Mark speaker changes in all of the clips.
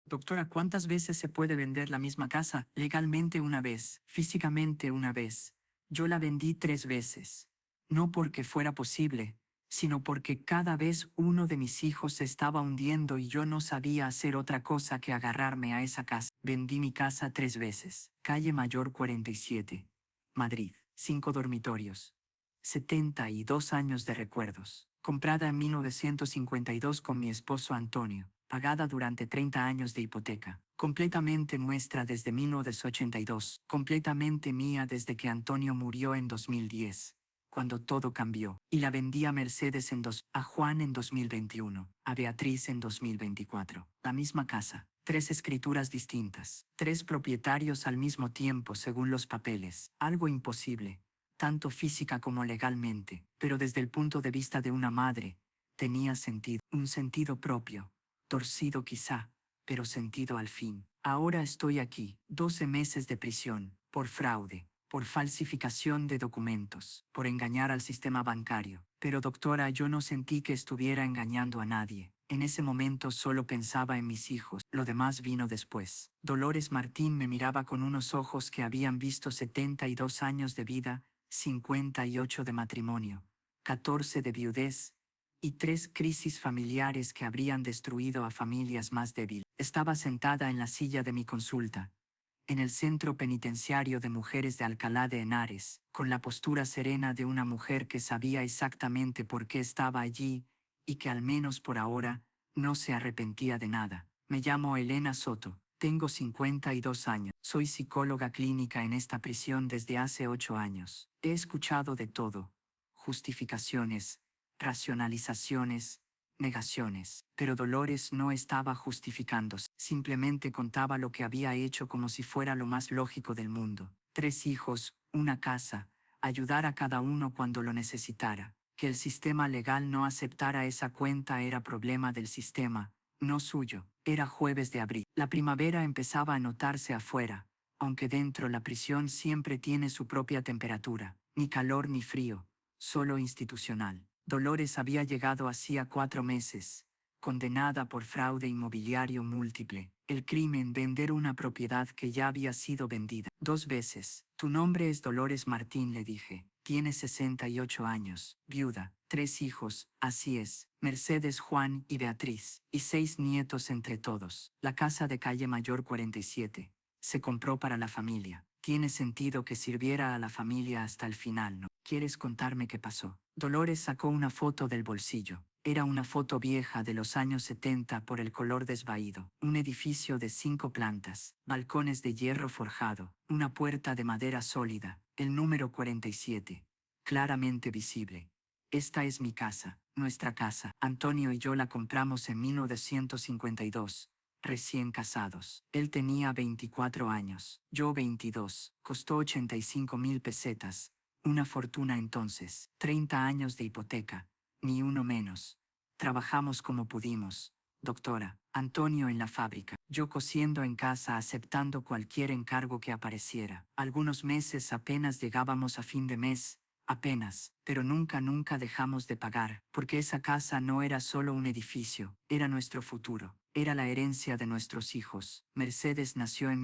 Speaker 1: Doctora, ¿cuántas veces se puede vender la misma casa? Legalmente una vez, físicamente una vez. Yo la vendí 3 veces. No porque fuera posible, sino porque cada vez uno de mis hijos se estaba hundiendo y yo no sabía hacer otra cosa que agarrarme a esa casa. Vendí mi casa 3 veces. Calle Mayor 47, Madrid. 5 dormitorios. 72 años de recuerdos. Comprada en 1952 con mi esposo Antonio. Pagada durante 30 años de hipoteca. Completamente nuestra desde 1982. Completamente mía desde que Antonio murió en 2010. Cuando todo cambió. Y la vendí a Mercedes a Juan en 2021. A Beatriz en 2024. La misma casa. 3 escrituras distintas. 3 propietarios al mismo tiempo según los papeles. Algo imposible, tanto física como legalmente, pero desde el punto de vista de una madre, tenía sentido, un sentido propio, torcido quizá, pero sentido al fin. Ahora estoy aquí, 12 meses de prisión, por fraude, por falsificación de documentos, por engañar al sistema bancario. Pero doctora, yo no sentí que estuviera engañando a nadie. En ese momento solo pensaba en mis hijos, lo demás vino después. Dolores Martín me miraba con unos ojos que habían visto 72 años de vida, 58 de matrimonio, 14 de viudez y 3 crisis familiares que habrían destruido a familias más débiles. Estaba sentada en la silla de mi consulta, en el Centro Penitenciario de Mujeres de Alcalá de Henares, con la postura serena de una mujer que sabía exactamente por qué estaba allí y que al menos por ahora no se arrepentía de nada. Me llamo Elena Soto, tengo 52 años, soy psicóloga clínica en esta prisión desde hace 8 años. He escuchado de todo, justificaciones, racionalizaciones, negaciones, pero Dolores no estaba justificándose, simplemente contaba lo que había hecho como si fuera lo más lógico del mundo. 3 hijos, una casa, ayudar a cada uno cuando lo necesitara. Que el sistema legal no aceptara esa cuenta era problema del sistema, no suyo. Era jueves de abril. La primavera empezaba a notarse afuera, aunque dentro la prisión siempre tiene su propia temperatura, ni calor ni frío, solo institucional. Dolores había llegado hacía 4 meses, condenada por fraude inmobiliario múltiple. El crimen, vender una propiedad que ya había sido vendida 2 veces. Tu nombre es Dolores Martín, le dije. Tienes 68 años, viuda, 3 hijos, así es, Mercedes, Juan y Beatriz, y 6 nietos entre todos. La casa de calle Mayor 47. Se compró para la familia. Tiene sentido que sirviera a la familia hasta el final, ¿no? ¿Quieres contarme qué pasó? Dolores sacó una foto del bolsillo. Era una foto vieja de los años 70 por el color desvaído. Un edificio de 5 plantas, balcones de hierro forjado, una puerta de madera sólida, el número 47, claramente visible. Esta es mi casa, nuestra casa. Antonio y yo la compramos en 1952. Recién casados. Él tenía 24 años, yo 22. Costó 85.000 pesetas. Una fortuna entonces. 30 años de hipoteca. Ni uno menos. Trabajamos como pudimos. Doctora, Antonio en la fábrica. Yo cosiendo en casa, aceptando cualquier encargo que apareciera. Algunos meses apenas llegábamos a fin de mes. Apenas, pero nunca dejamos de pagar, porque esa casa no era solo un edificio, era nuestro futuro, era la herencia de nuestros hijos. Mercedes nació en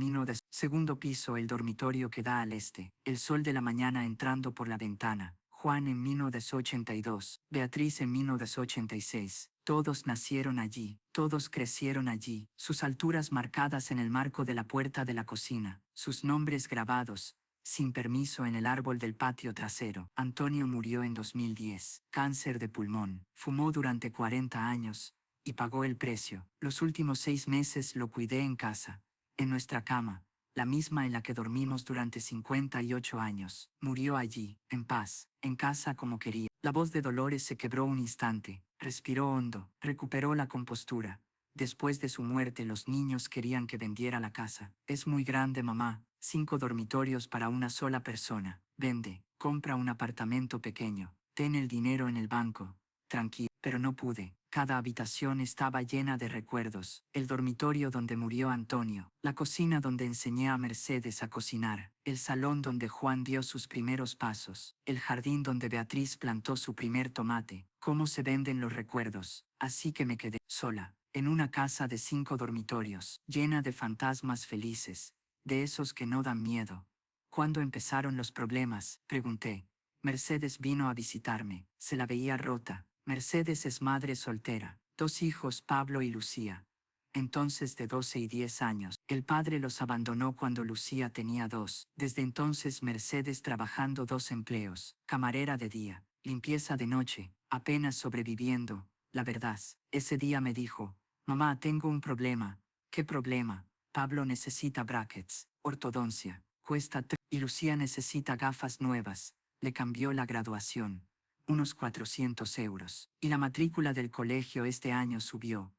Speaker 1: segundo piso, el dormitorio que da al este, el sol de la mañana entrando por la ventana. Juan en 1982, Beatriz en 1986. Todos nacieron allí, todos crecieron allí, sus alturas marcadas en el marco de la puerta de la cocina, sus nombres grabados, sin permiso, en el árbol del patio trasero. Antonio murió en 2010, cáncer de pulmón. Fumó durante 40 años y pagó el precio. Los últimos 6 meses lo cuidé en casa, en nuestra cama, la misma en la que dormimos durante 58 años. Murió allí, en paz, en casa como quería. La voz de Dolores se quebró un instante, respiró hondo, recuperó la compostura. Después de su muerte los niños querían que vendiera la casa. Es muy grande, mamá. 5 dormitorios para una sola persona. Vende, compra un apartamento pequeño. Ten el dinero en el banco. Tranquilo. Pero no pude. Cada habitación estaba llena de recuerdos. El dormitorio donde murió Antonio. La cocina donde enseñé a Mercedes a cocinar. El salón donde Juan dio sus primeros pasos. El jardín donde Beatriz plantó su primer tomate. Cómo se venden los recuerdos. Así que me quedé sola. en una casa de 5 dormitorios, llena de fantasmas felices, de esos que no dan miedo. ¿Cuándo empezaron los problemas?, pregunté. Mercedes vino a visitarme. Se la veía rota. Mercedes es madre soltera. 2 hijos, Pablo y Lucía. Entonces de 12 y 10 años. El padre los abandonó cuando Lucía tenía 2. Desde entonces Mercedes trabajando 2 empleos. Camarera de día, limpieza de noche, apenas sobreviviendo. La verdad, ese día me dijo: mamá, tengo un problema. ¿Qué problema? Pablo necesita brackets, ortodoncia, cuesta y Lucía necesita gafas nuevas. Le cambió la graduación, unos 400 euros. Y la matrícula del colegio este año subió.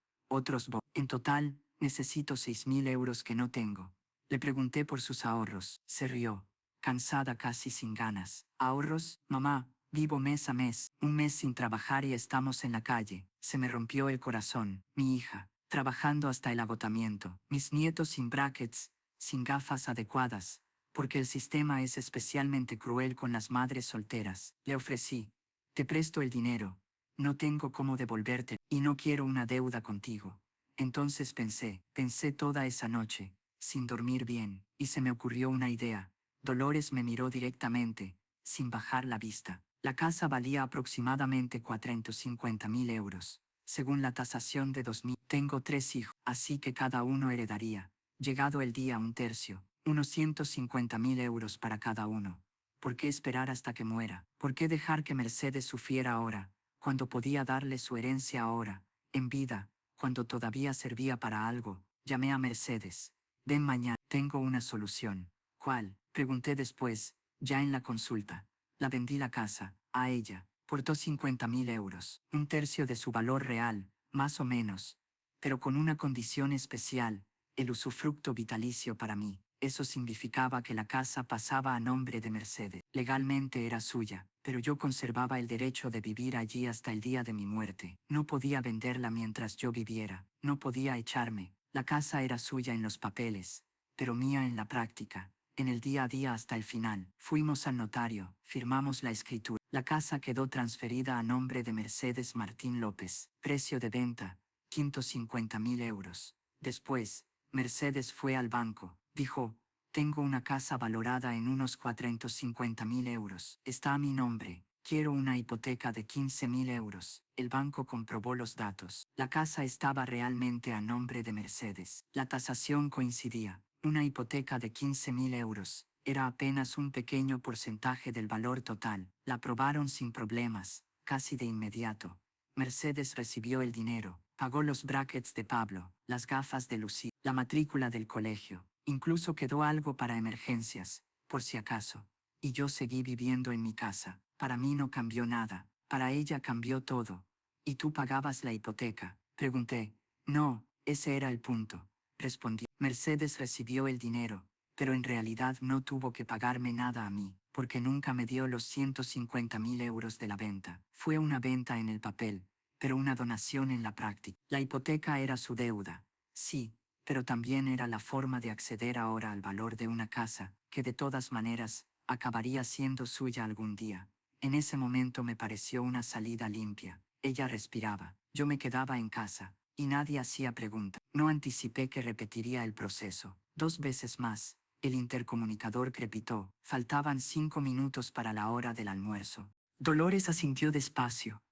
Speaker 1: En total, necesito 6.000 euros que no tengo. Le pregunté por sus ahorros. Se rió, cansada, casi sin ganas. ¿Ahorros, mamá? Vivo mes a mes, un mes sin trabajar y estamos en la calle. Se me rompió el corazón. Mi hija, trabajando hasta el agotamiento. Mis nietos sin brackets, sin gafas adecuadas, porque el sistema es especialmente cruel con las madres solteras. Le ofrecí: te presto el dinero. No tengo cómo devolverte y no quiero una deuda contigo. Entonces pensé toda esa noche, sin dormir bien, y se me ocurrió una idea. Dolores me miró directamente, sin bajar la vista. La casa valía aproximadamente 450.000 euros. Según la tasación de 2000, tengo 3 hijos, así que cada uno heredaría, llegado el día, un tercio, unos 150.000 euros para cada uno. ¿Por qué esperar hasta que muera? ¿Por qué dejar que Mercedes sufriera ahora, cuando podía darle su herencia ahora, en vida, cuando todavía servía para algo? Llamé a Mercedes. Ven mañana, tengo una solución. ¿Cuál?, pregunté después, ya en la consulta. La vendí la casa, a ella, por 250.000 euros, un tercio de su valor real, más o menos, pero con una condición especial: el usufructo vitalicio para mí. Eso significaba que la casa pasaba a nombre de Mercedes. Legalmente era suya, pero yo conservaba el derecho de vivir allí hasta el día de mi muerte. No podía venderla mientras yo viviera, no podía echarme. La casa era suya en los papeles, pero mía en la práctica, en el día a día hasta el final. Fuimos al notario, firmamos la escritura. La casa quedó transferida a nombre de Mercedes Martín López. Precio de venta: 150.000 euros. Después, Mercedes fue al banco. Dijo: tengo una casa valorada en unos 450.000 euros. Está a mi nombre. Quiero una hipoteca de 15.000 euros. El banco comprobó los datos. La casa estaba realmente a nombre de Mercedes. La tasación coincidía. Una hipoteca de 15.000 euros. Era apenas un pequeño porcentaje del valor total. La aprobaron sin problemas, casi de inmediato. Mercedes recibió el dinero, pagó los brackets de Pablo, las gafas de Lucía, la matrícula del colegio. Incluso quedó algo para emergencias, por si acaso. Y yo seguí viviendo en mi casa. Para mí no cambió nada. Para ella cambió todo. ¿Y tú pagabas la hipoteca?, pregunté. No, ese era el punto, respondió. Mercedes recibió el dinero, pero en realidad no tuvo que pagarme nada a mí, porque nunca me dio los 150.000 euros de la venta. Fue una venta en el papel, pero una donación en la práctica. La hipoteca era su deuda, sí, pero también era la forma de acceder ahora al valor de una casa, que de todas maneras, acabaría siendo suya algún día. En ese momento me pareció una salida limpia. Ella respiraba, yo me quedaba en casa, y nadie hacía preguntas. No anticipé que repetiría el proceso. 2 veces más. El intercomunicador crepitó. Faltaban 5 minutos para la hora del almuerzo. Dolores asintió despacio.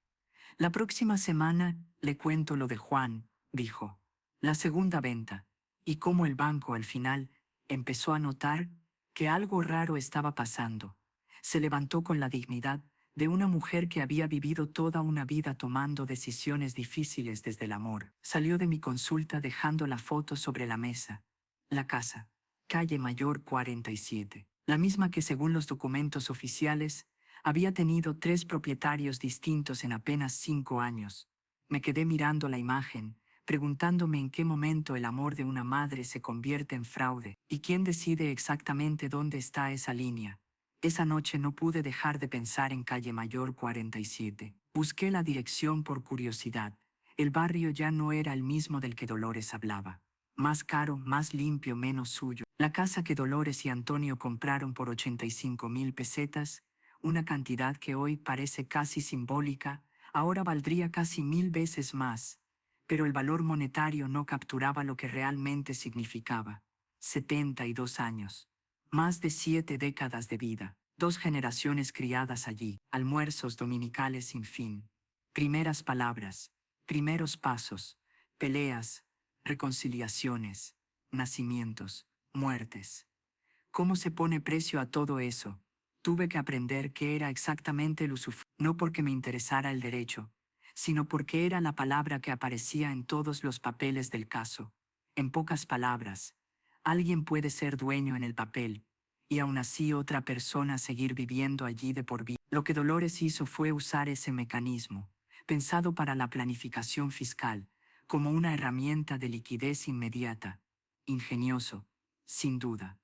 Speaker 1: La próxima semana le cuento lo de Juan, dijo. La segunda venta. Y cómo el banco al final empezó a notar que algo raro estaba pasando. Se levantó con la dignidad de una mujer que había vivido toda una vida tomando decisiones difíciles desde el amor. Salió de mi consulta dejando la foto sobre la mesa. La casa, calle Mayor 47, la misma que según los documentos oficiales había tenido 3 propietarios distintos en apenas 5 años. Me quedé mirando la imagen, preguntándome en qué momento el amor de una madre se convierte en fraude, y quién decide exactamente dónde está esa línea. Esa noche no pude dejar de pensar en calle Mayor 47. Busqué la dirección por curiosidad. El barrio ya no era el mismo del que Dolores hablaba. Más caro, más limpio, menos suyo. La casa que Dolores y Antonio compraron por 85.000 pesetas, una cantidad que hoy parece casi simbólica, ahora valdría casi 1000 veces más. Pero el valor monetario no capturaba lo que realmente significaba. 72 años. Más de 7 décadas de vida. 2 generaciones criadas allí. Almuerzos dominicales sin fin. Primeras palabras. Primeros pasos. Peleas. Reconciliaciones. Nacimientos. Muertes. ¿Cómo se pone precio a todo eso? Tuve que aprender qué era exactamente el usufructo, no porque me interesara el derecho, sino porque era la palabra que aparecía en todos los papeles del caso. En pocas palabras, alguien puede ser dueño en el papel, y aún así otra persona seguir viviendo allí de por vida. Lo que Dolores hizo fue usar ese mecanismo, pensado para la planificación fiscal, como una herramienta de liquidez inmediata. Ingenioso, sin duda.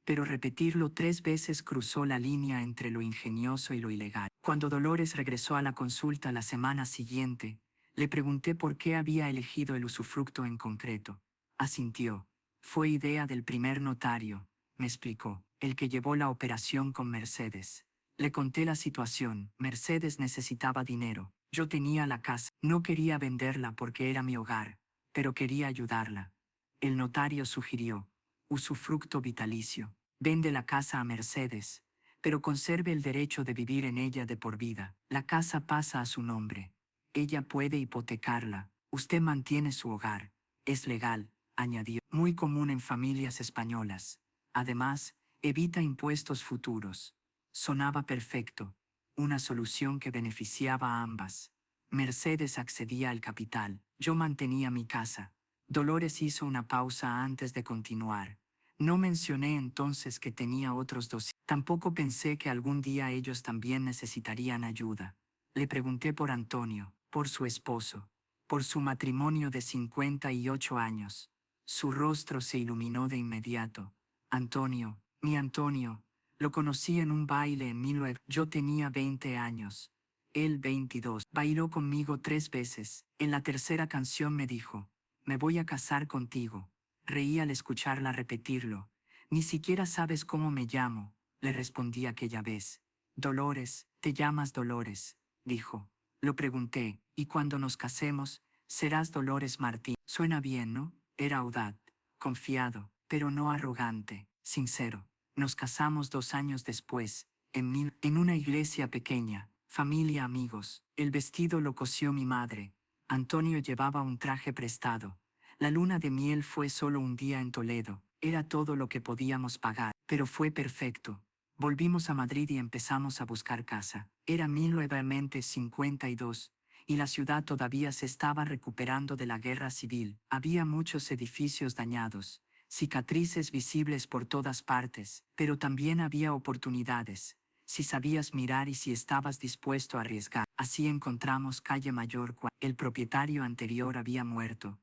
Speaker 1: Pero repetirlo 3 veces cruzó la línea entre lo ingenioso y lo ilegal. Cuando Dolores regresó a la consulta la semana siguiente, le pregunté por qué había elegido el usufructo en concreto. Asintió. Fue idea del primer notario, me explicó, el que llevó la operación con Mercedes. Le conté la situación. Mercedes necesitaba dinero. Yo tenía la casa. No quería venderla porque era mi hogar, pero quería ayudarla. El notario sugirió: usufructo vitalicio. Vende la casa a Mercedes, pero conserve el derecho de vivir en ella de por vida. La casa pasa a su nombre. Ella puede hipotecarla. Usted mantiene su hogar. Es legal, añadió. Muy común en familias españolas. Además, evita impuestos futuros. Sonaba perfecto. Una solución que beneficiaba a ambas. Mercedes accedía al capital. Yo mantenía mi casa. Dolores hizo una pausa antes de continuar. No mencioné entonces que tenía otros 2. Tampoco pensé que algún día ellos también necesitarían ayuda. Le pregunté por Antonio, por su esposo, por su matrimonio de 58 años. Su rostro se iluminó de inmediato. Antonio, mi Antonio, lo conocí en un baile en 19. Yo tenía 20 años. Él 22. Bailó conmigo 3 veces. En la tercera canción me dijo: me voy a casar contigo. Reí al escucharla repetirlo. Ni siquiera sabes cómo me llamo, le respondí aquella vez. Dolores, te llamas Dolores, dijo. Lo pregunté, y cuando nos casemos, serás Dolores Martín. Suena bien, ¿no? Era audaz, confiado, pero no arrogante, sincero. Nos casamos 2 años después, en una iglesia pequeña, familia, amigos. El vestido lo cosió mi madre. Antonio llevaba un traje prestado. La luna de miel fue solo un día en Toledo. Era todo lo que podíamos pagar, pero fue perfecto. Volvimos a Madrid y empezamos a buscar casa. Era 1952, y la ciudad todavía se estaba recuperando de la guerra civil. Había muchos edificios dañados, cicatrices visibles por todas partes, pero también había oportunidades, si sabías mirar y si estabas dispuesto a arriesgar. Así encontramos Calle Mayor. El propietario anterior había muerto,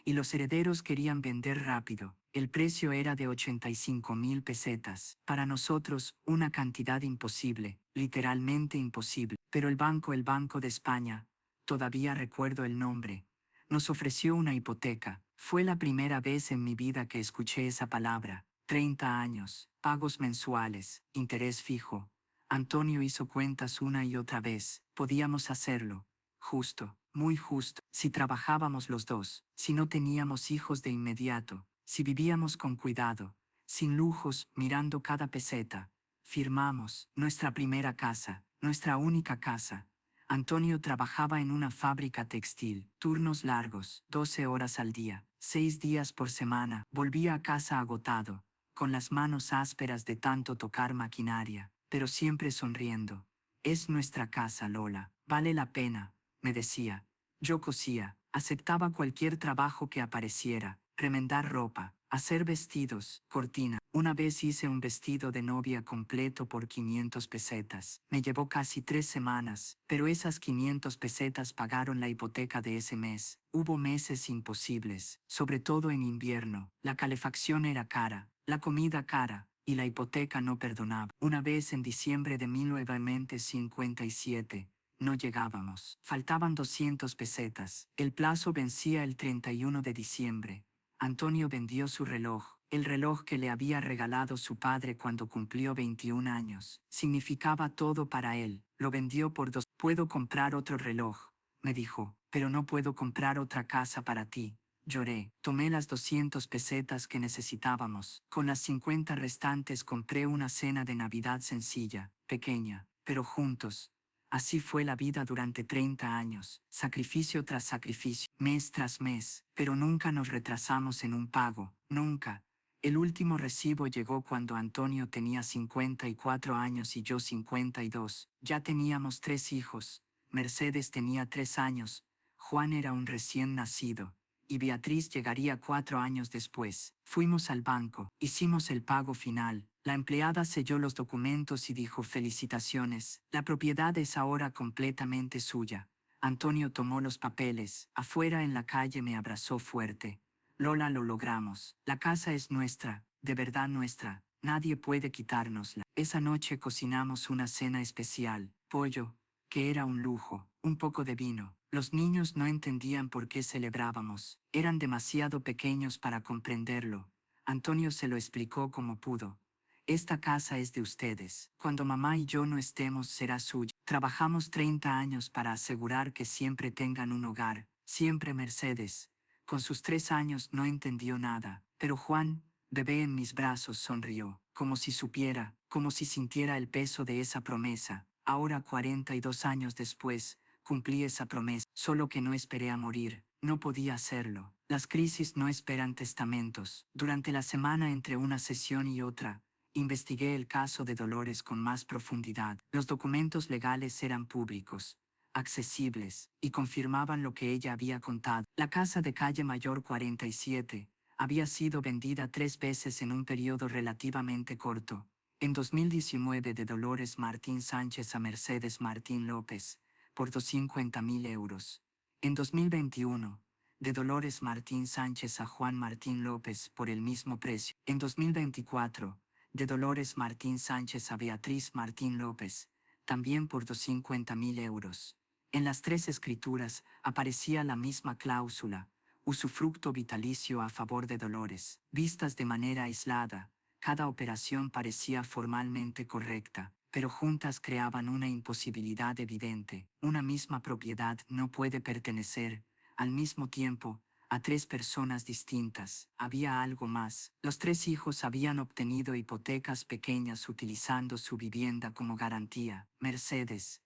Speaker 1: y los herederos querían vender rápido. El precio era de 85,000 pesetas. Para nosotros, una cantidad imposible, literalmente imposible. Pero el Banco de España, todavía recuerdo el nombre, nos ofreció una hipoteca. Fue la primera vez en mi vida que escuché esa palabra. 30 años, pagos mensuales, interés fijo. Antonio hizo cuentas una y otra vez. Podíamos hacerlo. Justo, muy justo, si trabajábamos los dos, si no teníamos hijos de inmediato, si vivíamos con cuidado, sin lujos, mirando cada peseta. Firmamos nuestra primera casa, nuestra única casa. Antonio trabajaba en una fábrica textil, turnos largos, 12 horas al día, 6 días por semana. Volvía a casa agotado, con las manos ásperas de tanto tocar maquinaria, pero siempre sonriendo. Es nuestra casa, Lola, vale la pena, me decía. Yo cosía, aceptaba cualquier trabajo que apareciera, remendar ropa, hacer vestidos, cortina. Una vez hice un vestido de novia completo por 500 pesetas. Me llevó casi 3 semanas, pero esas 500 pesetas pagaron la hipoteca de ese mes. Hubo meses imposibles, sobre todo en invierno. La calefacción era cara, la comida cara, y la hipoteca no perdonaba. Una vez en diciembre de 1957, no llegábamos. Faltaban 200 pesetas. El plazo vencía el 31 de diciembre. Antonio vendió su reloj, el reloj que le había regalado su padre cuando cumplió 21 años. Significaba todo para él. Lo vendió por 2. ¿Puedo comprar otro reloj?, me dijo, pero no puedo comprar otra casa para ti. Lloré. Tomé las 200 pesetas que necesitábamos. Con las 50 restantes compré una cena de Navidad sencilla, pequeña, pero juntos. Así fue la vida durante 30 años, sacrificio tras sacrificio, mes tras mes, pero nunca nos retrasamos en un pago, nunca. El último recibo llegó cuando Antonio tenía 54 años y yo 52. Ya teníamos 3 hijos. Mercedes tenía 3 años, Juan era un recién nacido, y Beatriz llegaría 4 años después. Fuimos al banco, hicimos el pago final. La empleada selló los documentos y dijo: felicitaciones, la propiedad es ahora completamente suya. Antonio tomó los papeles. Afuera en la calle me abrazó fuerte. Lola, lo logramos. La casa es nuestra, de verdad nuestra. Nadie puede quitárnosla. Esa noche cocinamos una cena especial, pollo, que era un lujo, un poco de vino. Los niños no entendían por qué celebrábamos. Eran demasiado pequeños para comprenderlo. Antonio se lo explicó como pudo. Esta casa es de ustedes. Cuando mamá y yo no estemos, será suya. Trabajamos 30 años para asegurar que siempre tengan un hogar. Siempre Mercedes. Con sus 3 años no entendió nada. Pero Juan, bebé en mis brazos, sonrió. Como si supiera, como si sintiera el peso de esa promesa. Ahora, 42 años después, cumplí esa promesa. Solo que no esperé a morir. No podía hacerlo. Las crisis no esperan testamentos. Durante la semana entre una sesión y otra, investigué el caso de Dolores con más profundidad. Los documentos legales eran públicos, accesibles, y confirmaban lo que ella había contado. La casa de calle Mayor 47 había sido vendida 3 veces en un periodo relativamente corto. En 2019 de Dolores Martín Sánchez a Mercedes Martín López, por 250.000 euros. En 2021, de Dolores Martín Sánchez a Juan Martín López por el mismo precio. En 2024, de Dolores Martín Sánchez a Beatriz Martín López, también por 250.000 euros. En las 3 escrituras aparecía la misma cláusula, usufructo vitalicio a favor de Dolores. Vistas de manera aislada, cada operación parecía formalmente correcta, pero juntas creaban una imposibilidad evidente. Una misma propiedad no puede pertenecer, al mismo tiempo, a 3 personas distintas. Había algo más. Los 3 hijos habían obtenido hipotecas pequeñas utilizando su vivienda como garantía. Mercedes,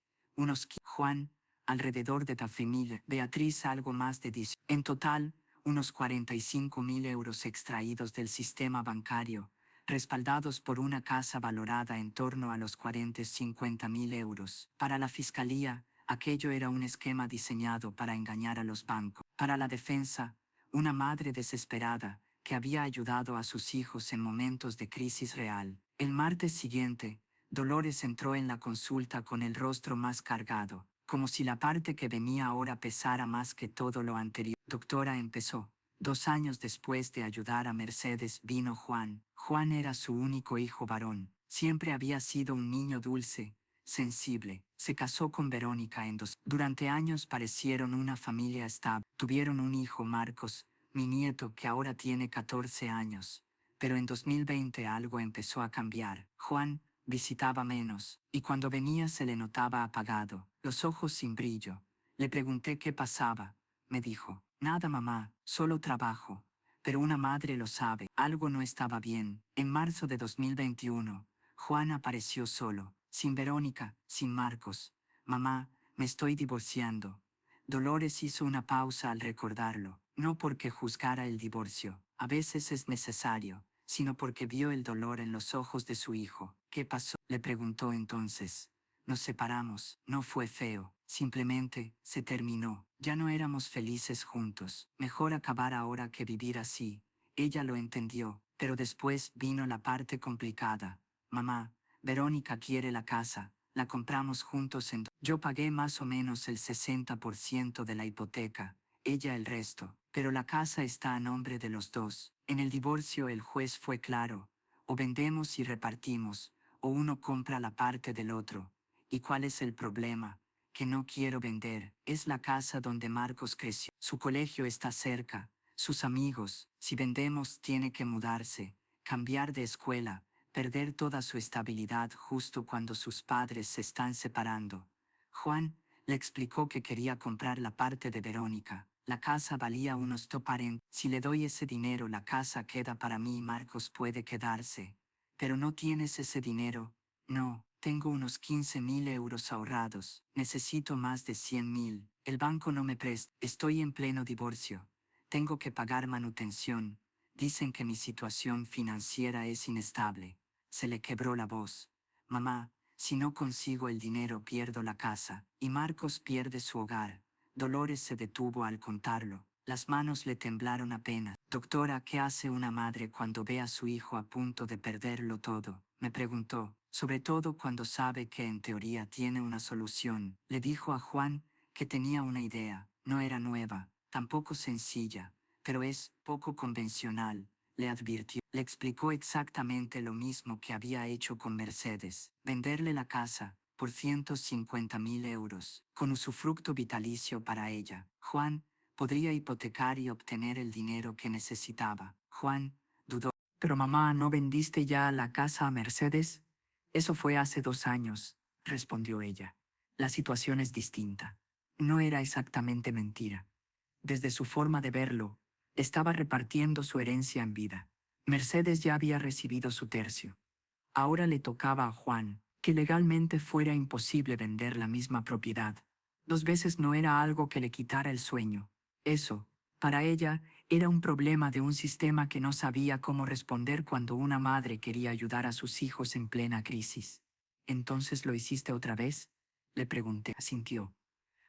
Speaker 1: Juan, alrededor de 10.000, Beatriz algo más de 10. En total, unos 45.000 euros extraídos del sistema bancario, respaldados por una casa valorada en torno a los 40-50.000 euros. Para la fiscalía, aquello era un esquema diseñado para engañar a los bancos. Para la defensa, una madre desesperada que había ayudado a sus hijos en momentos de crisis real. El martes siguiente, Dolores entró en la consulta con el rostro más cargado, como si la parte que venía ahora pesara más que todo lo anterior. Doctora, empezó. 2 años después de ayudar a Mercedes vino Juan. Juan era su único hijo varón. Siempre había sido un niño dulce, sensible. Se casó con Verónica en 2. Durante años parecieron una familia estable. Tuvieron un hijo, Marcos, mi nieto, que ahora tiene 14 años. Pero en 2020 algo empezó a cambiar. Juan visitaba menos, y cuando venía se le notaba apagado, los ojos sin brillo. Le pregunté qué pasaba. Me dijo: nada, mamá, solo trabajo. Pero una madre lo sabe, algo no estaba bien. En marzo de 2021, Juan apareció solo, sin Verónica, sin Marcos. Mamá, me estoy divorciando. Dolores hizo una pausa al recordarlo, no porque juzgara el divorcio, a veces es necesario, sino porque vio el dolor en los ojos de su hijo. ¿Qué pasó?, le preguntó entonces. Nos separamos, no fue feo, simplemente se terminó. Ya no éramos felices juntos. Mejor acabar ahora que vivir así. Ella lo entendió, pero después vino la parte complicada. Mamá, Verónica quiere la casa. La compramos juntos en... Yo pagué más o menos el 60% de la hipoteca, ella el resto, pero la casa está a nombre de los dos. En el divorcio el juez fue claro: o vendemos y repartimos, o uno compra la parte del otro. ¿Y cuál es el problema? Que no quiero vender. Es la casa donde Marcos creció. Su colegio está cerca, sus amigos. Si vendemos tiene que mudarse, cambiar de escuela, perder toda su estabilidad justo cuando sus padres se están separando. Juan, Le explicó que quería comprar la parte de Verónica. La casa valía unos $240. Si le doy ese dinero, la casa queda para mí y Marcos puede quedarse. Pero no tienes ese dinero. No, tengo unos 15.000 euros ahorrados. Necesito más de 100.000. El banco no me presta. Estoy en pleno divorcio. Tengo que pagar manutención. Dicen que mi situación financiera es inestable. Se le quebró la voz. Mamá, si no consigo el dinero pierdo la casa, y Marcos pierde su hogar. Dolores se detuvo al contarlo. Las manos le temblaron apenas. Doctora, ¿qué hace una madre cuando ve a su hijo a punto de perderlo todo? Me preguntó, sobre todo cuando sabe que en teoría tiene una solución. Le dijo a Juan que tenía una idea. No era nueva, tampoco sencilla, pero es poco convencional. Le advirtió. Le explicó exactamente lo mismo que había hecho con Mercedes, venderle la casa por 150.000 euros, con usufructo vitalicio para ella. Juan podría hipotecar y obtener el dinero que necesitaba. Juan dudó. Pero mamá, ¿no vendiste ya la casa a Mercedes? Eso fue hace 2 años, respondió ella. La situación es distinta. No era exactamente mentira. Desde su forma de verlo, estaba repartiendo su herencia en vida. Mercedes ya había recibido su tercio. Ahora le tocaba a Juan, que legalmente fuera imposible vender la misma propiedad. 2 veces no era algo que le quitara el sueño. Eso, para ella, era un problema de un sistema que no sabía cómo responder cuando una madre quería ayudar a sus hijos en plena crisis. ¿Entonces lo hiciste otra vez? Le pregunté. Asintió.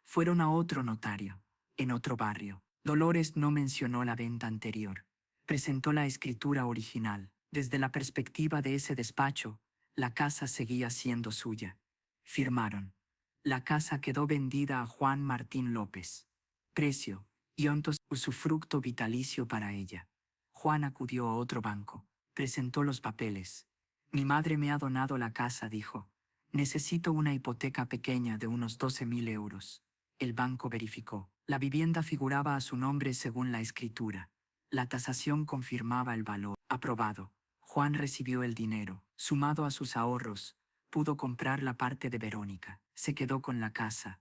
Speaker 1: Fueron a otro notario, en otro barrio. Dolores no mencionó la venta anterior. Presentó la escritura original. Desde la perspectiva de ese despacho, la casa seguía siendo suya. Firmaron. La casa quedó vendida a Juan Martín López. Precio, Iontos, usufructo vitalicio para ella. Juan acudió a otro banco. Presentó los papeles. Mi madre me ha donado la casa, dijo. Necesito una hipoteca pequeña de unos 12.000 euros. El banco verificó. La vivienda figuraba a su nombre según la escritura. La tasación confirmaba el valor. Aprobado. Juan recibió el dinero. Sumado a sus ahorros, pudo comprar la parte de Verónica. Se quedó con la casa.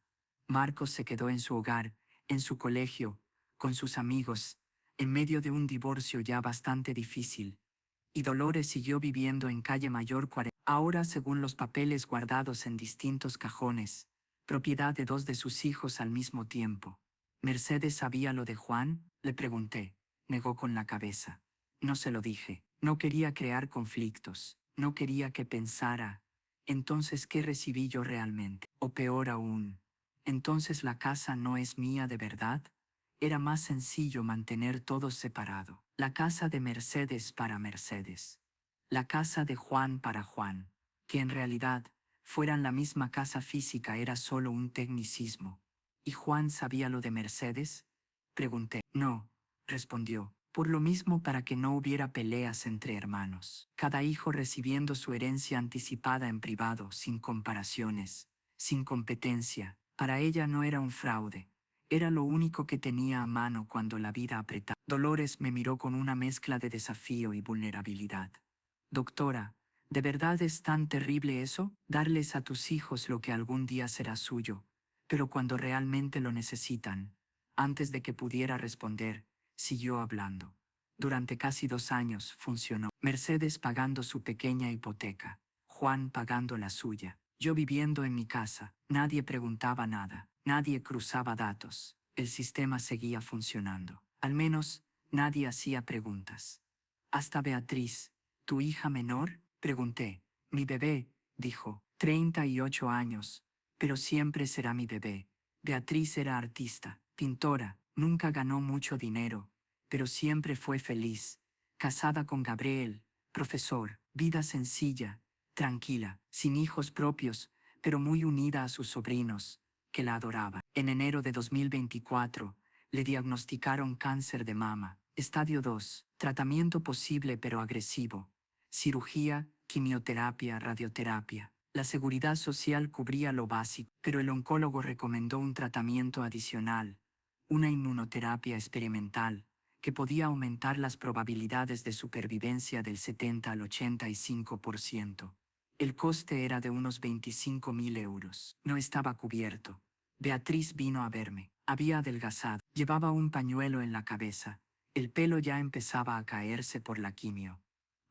Speaker 1: Marcos se quedó en su hogar, en su colegio, con sus amigos, en medio de un divorcio ya bastante difícil. Y Dolores siguió viviendo en Calle Mayor 40. Ahora, según los papeles guardados en distintos cajones, propiedad de 2 de sus hijos al mismo tiempo. ¿Mercedes sabía lo de Juan? Le pregunté. Negó con la cabeza. No se lo dije. No quería crear conflictos. No quería que pensara. Entonces, ¿qué recibí yo realmente? O peor aún, ¿entonces la casa no es mía de verdad? Era más sencillo mantener todo separado. La casa de Mercedes para Mercedes. La casa de Juan para Juan. Que en realidad fueran la misma casa física era solo un tecnicismo. ¿Y Juan sabía lo de Mercedes? Pregunté. No, respondió. Por lo mismo, para que no hubiera peleas entre hermanos. Cada hijo recibiendo su herencia anticipada en privado, sin comparaciones, sin competencia. Para ella no era un fraude. Era lo único que tenía a mano cuando la vida apretaba. Dolores me miró con una mezcla de desafío y vulnerabilidad. Doctora, ¿de verdad es tan terrible eso? Darles a tus hijos lo que algún día será suyo, pero cuando realmente lo necesitan. Antes de que pudiera responder, siguió hablando. Durante casi 2 años funcionó. Mercedes pagando su pequeña hipoteca, Juan pagando la suya, yo viviendo en mi casa. Nadie preguntaba nada, nadie cruzaba datos. El sistema seguía funcionando. Al menos, nadie hacía preguntas. Hasta Beatriz, ¿tu hija menor? Pregunté. Mi bebé, dijo. 38 años, pero siempre será mi bebé. Beatriz era artista, pintora, nunca ganó mucho dinero, pero siempre fue feliz. Casada con Gabriel, profesor, vida sencilla, tranquila, sin hijos propios, pero muy unida a sus sobrinos, que la adoraban. En enero de 2024, le diagnosticaron cáncer de mama, estadio 2, tratamiento posible pero agresivo, cirugía, quimioterapia, radioterapia. La seguridad social cubría lo básico, pero el oncólogo recomendó un tratamiento adicional, una inmunoterapia experimental, que podía aumentar las probabilidades de supervivencia del 70 al 85%. El coste era de unos 25.000 euros. No estaba cubierto. Beatriz vino a verme. Había adelgazado. Llevaba un pañuelo en la cabeza. El pelo ya empezaba a caerse por la quimio.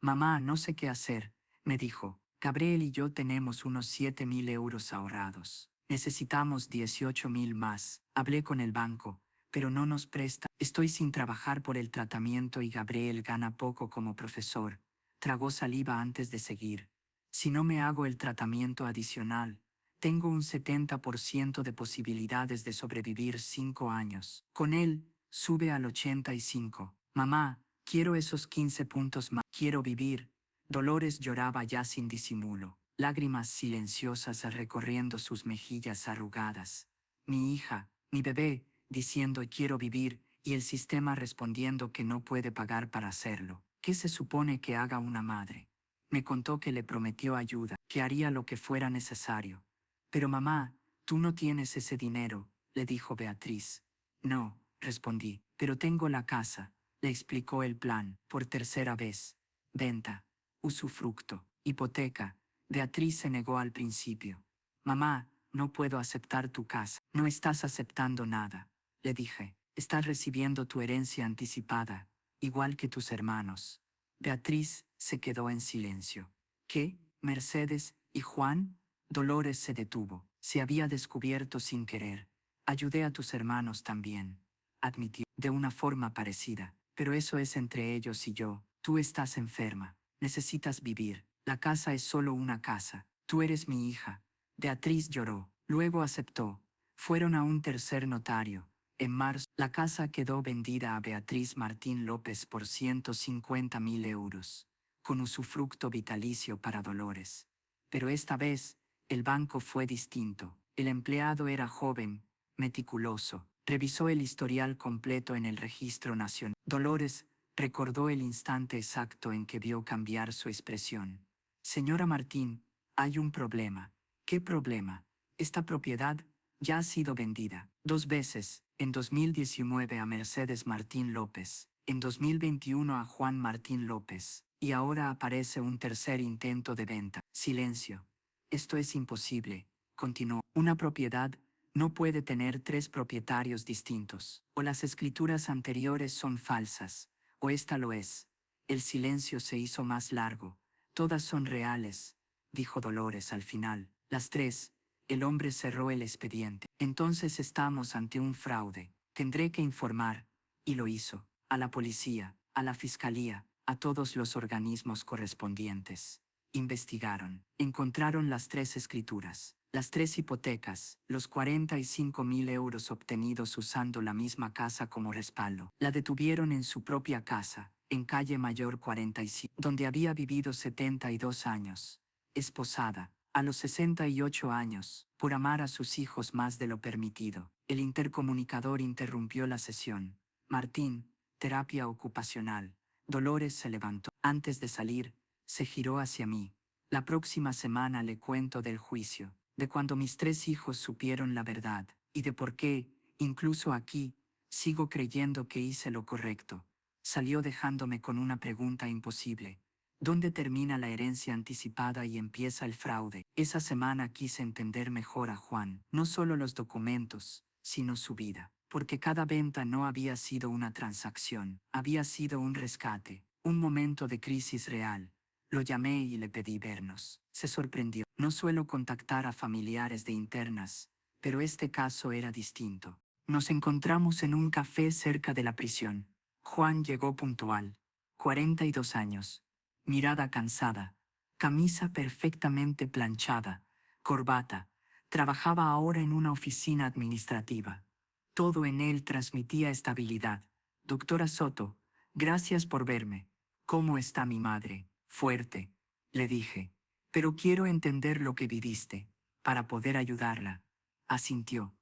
Speaker 1: Mamá, no sé qué hacer, me dijo. Gabriel y yo tenemos unos 7.000 euros ahorrados. Necesitamos 18.000 más. Hablé con el banco, pero no nos presta. Estoy sin trabajar por el tratamiento y Gabriel gana poco como profesor. Tragó saliva antes de seguir. Si no me hago el tratamiento adicional, tengo un 70% de posibilidades de sobrevivir 5 años. Con él, sube al 85. Mamá, quiero esos 15 puntos más. Quiero vivir. Dolores lloraba ya sin disimulo, lágrimas silenciosas recorriendo sus mejillas arrugadas. Mi hija, mi bebé, diciendo quiero vivir, y el sistema respondiendo que no puede pagar para hacerlo. ¿Qué se supone que haga una madre? Me contó que le prometió ayuda, que haría lo que fuera necesario. Pero mamá, tú no tienes ese dinero, le dijo Beatriz. No, respondí, pero tengo la casa, le explicó el plan, por tercera vez. Venta, usufructo, hipoteca. Beatriz se negó al principio. Mamá, no puedo aceptar tu casa. No estás aceptando nada, le dije. Estás recibiendo tu herencia anticipada, igual que tus hermanos. Beatriz se quedó en silencio. ¿Qué? ¿Mercedes y Juan? Dolores se detuvo. Se había descubierto sin querer. Ayudé a tus hermanos también, admitió, de una forma parecida. Pero eso es entre ellos y yo. Tú estás enferma. Necesitas vivir. La casa es solo una casa. Tú eres mi hija. Beatriz lloró. Luego aceptó. Fueron a un tercer notario. En marzo, la casa quedó vendida a Beatriz Martín López por 150.000 euros, con usufructo vitalicio para Dolores. Pero esta vez, el banco fue distinto. El empleado era joven, meticuloso. Revisó el historial completo en el registro nacional. Dolores recordó el instante exacto en que vio cambiar su expresión. Señora Martín, hay un problema. ¿Qué problema? Esta propiedad ya ha sido vendida 2 veces, en 2019 a Mercedes Martín López, en 2021 a Juan Martín López, y ahora aparece un tercer intento de venta. Silencio. Esto es imposible, continuó. Una propiedad no puede tener 3 propietarios distintos. O las escrituras anteriores son falsas, o esta lo es. El silencio se hizo más largo. Todas son reales, dijo Dolores al final. Las 3. El hombre cerró el expediente. Entonces estamos ante un fraude. Tendré que informar, y lo hizo, a la policía, a la fiscalía, a todos los organismos correspondientes. Investigaron. Encontraron las 3 escrituras, las 3 hipotecas, los 45.000 euros obtenidos usando la misma casa como respaldo. La detuvieron en su propia casa, en calle Mayor 45, donde había vivido 72 años. Esposada, a los 68 años, por amar a sus hijos más de lo permitido. El intercomunicador interrumpió la sesión. Martín, terapia ocupacional. Dolores se levantó. Antes de salir, se giró hacia mí. La próxima semana le cuento del juicio, de cuando mis 3 hijos supieron la verdad, y de por qué, incluso aquí, sigo creyendo que hice lo correcto. Salió dejándome con una pregunta imposible. ¿Dónde termina la herencia anticipada y empieza el fraude? Esa semana quise entender mejor a Juan, no solo los documentos, sino su vida, porque cada venta no había sido una transacción, había sido un rescate, un momento de crisis real. Lo llamé y le pedí vernos. Se sorprendió. No suelo contactar a familiares de internas, pero este caso era distinto. Nos encontramos en un café cerca de la prisión. Juan llegó puntual. 42 años. Mirada cansada. Camisa perfectamente planchada. Corbata. Trabajaba ahora en una oficina administrativa. Todo en él transmitía estabilidad. Doctora Soto, gracias por verme. ¿Cómo está mi madre? Fuerte, le dije. Pero quiero entender lo que viviste, para poder ayudarla. Asintió.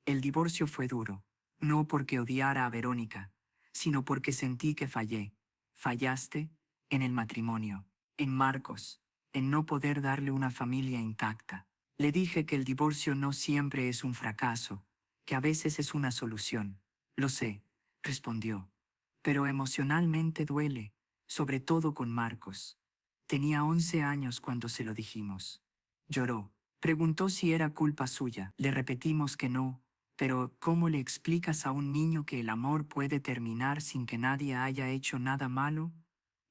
Speaker 1: El divorcio fue duro, no porque odiara a Verónica, sino porque sentí que fallé. ¿Fallaste? En el matrimonio, en Marcos, en no poder darle una familia intacta. Le dije que el divorcio no siempre es un fracaso, que a veces es una solución. Lo sé, respondió. Pero emocionalmente duele, sobre todo con Marcos. Tenía 11 años cuando se lo dijimos. Lloró. Preguntó si era culpa suya. Le repetimos que no, pero ¿cómo le explicas a un niño que el amor puede terminar sin que nadie haya hecho nada malo?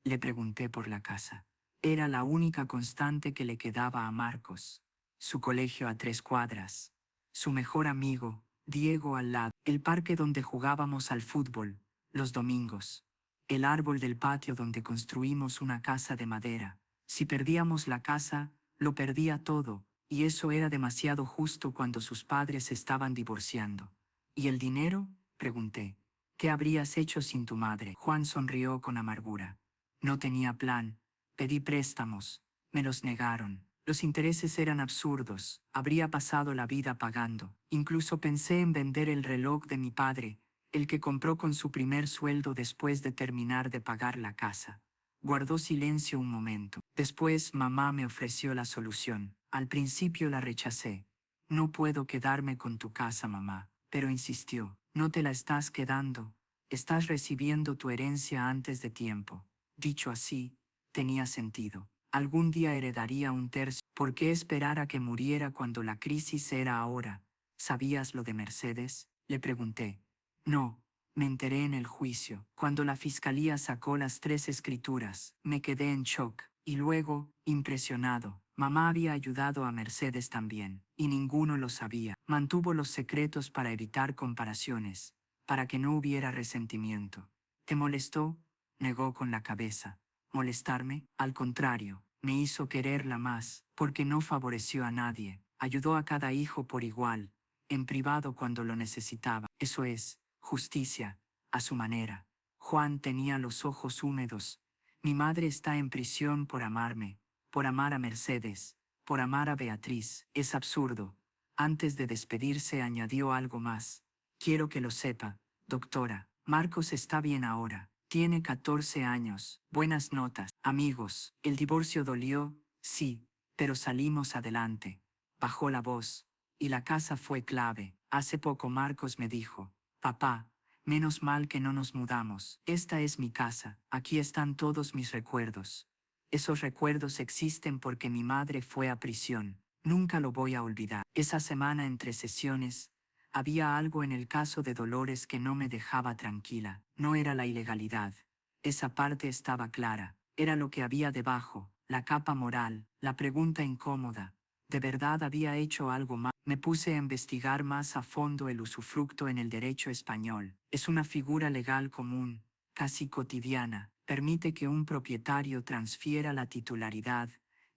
Speaker 1: Le pregunté por la casa. Era la única constante que le quedaba a Marcos. Su colegio a 3 cuadras. Su mejor amigo, Diego, al lado. El parque donde jugábamos al fútbol, los domingos. El árbol del patio donde construimos una casa de madera. Si perdíamos la casa, lo perdía todo, y eso era demasiado justo cuando sus padres estaban divorciando. ¿Y el dinero? Pregunté. ¿Qué habrías hecho sin tu madre? Juan sonrió con amargura. No tenía plan. Pedí préstamos. Me los negaron. Los intereses eran absurdos. Habría pasado la vida pagando. Incluso pensé en vender el reloj de mi padre, el que compró con su primer sueldo después de terminar de pagar la casa. Guardó silencio un momento. Después mamá me ofreció la solución. Al principio la rechacé. No puedo quedarme con tu casa, mamá. Pero insistió. No te la estás quedando. Estás recibiendo tu herencia antes de tiempo. Dicho así, tenía sentido. Algún día heredaría un tercio. ¿Por qué esperar a que muriera cuando la crisis era ahora? ¿Sabías lo de Mercedes? Le pregunté. No, me enteré en el juicio. Cuando la fiscalía sacó las 3 escrituras, me quedé en shock. Y luego, impresionado, mamá había ayudado a Mercedes también, y ninguno lo sabía. Mantuvo los secretos para evitar comparaciones, para que no hubiera resentimiento. ¿Te molestó? Negó con la cabeza. ¿Molestarme? Al contrario, me hizo quererla más, porque no favoreció a nadie, ayudó a cada hijo por igual, en privado cuando lo necesitaba. Eso es, justicia, a su manera. Juan tenía los ojos húmedos. Mi madre está en prisión por amarme, por amar a Mercedes, por amar a Beatriz. Es absurdo. Antes de despedirse añadió algo más. Quiero que lo sepa, doctora. Marcos está bien ahora. Tiene 14 años, buenas notas, amigos. El divorcio dolió, sí, pero salimos adelante. Bajó la voz. Y la casa fue clave. Hace poco Marcos me dijo, papá, menos mal que no nos mudamos. Esta es mi casa, aquí están todos mis recuerdos. Esos recuerdos existen porque mi madre fue a prisión. Nunca lo voy a olvidar. Esa semana entre sesiones, había algo en el caso de Dolores que no me dejaba tranquila. No era la ilegalidad. Esa parte estaba clara. Era lo que había debajo, la capa moral, la pregunta incómoda. ¿De verdad había hecho algo mal? Me puse a investigar más a fondo el usufructo en el derecho español. Es una figura legal común, casi cotidiana. Permite que un propietario transfiera la titularidad,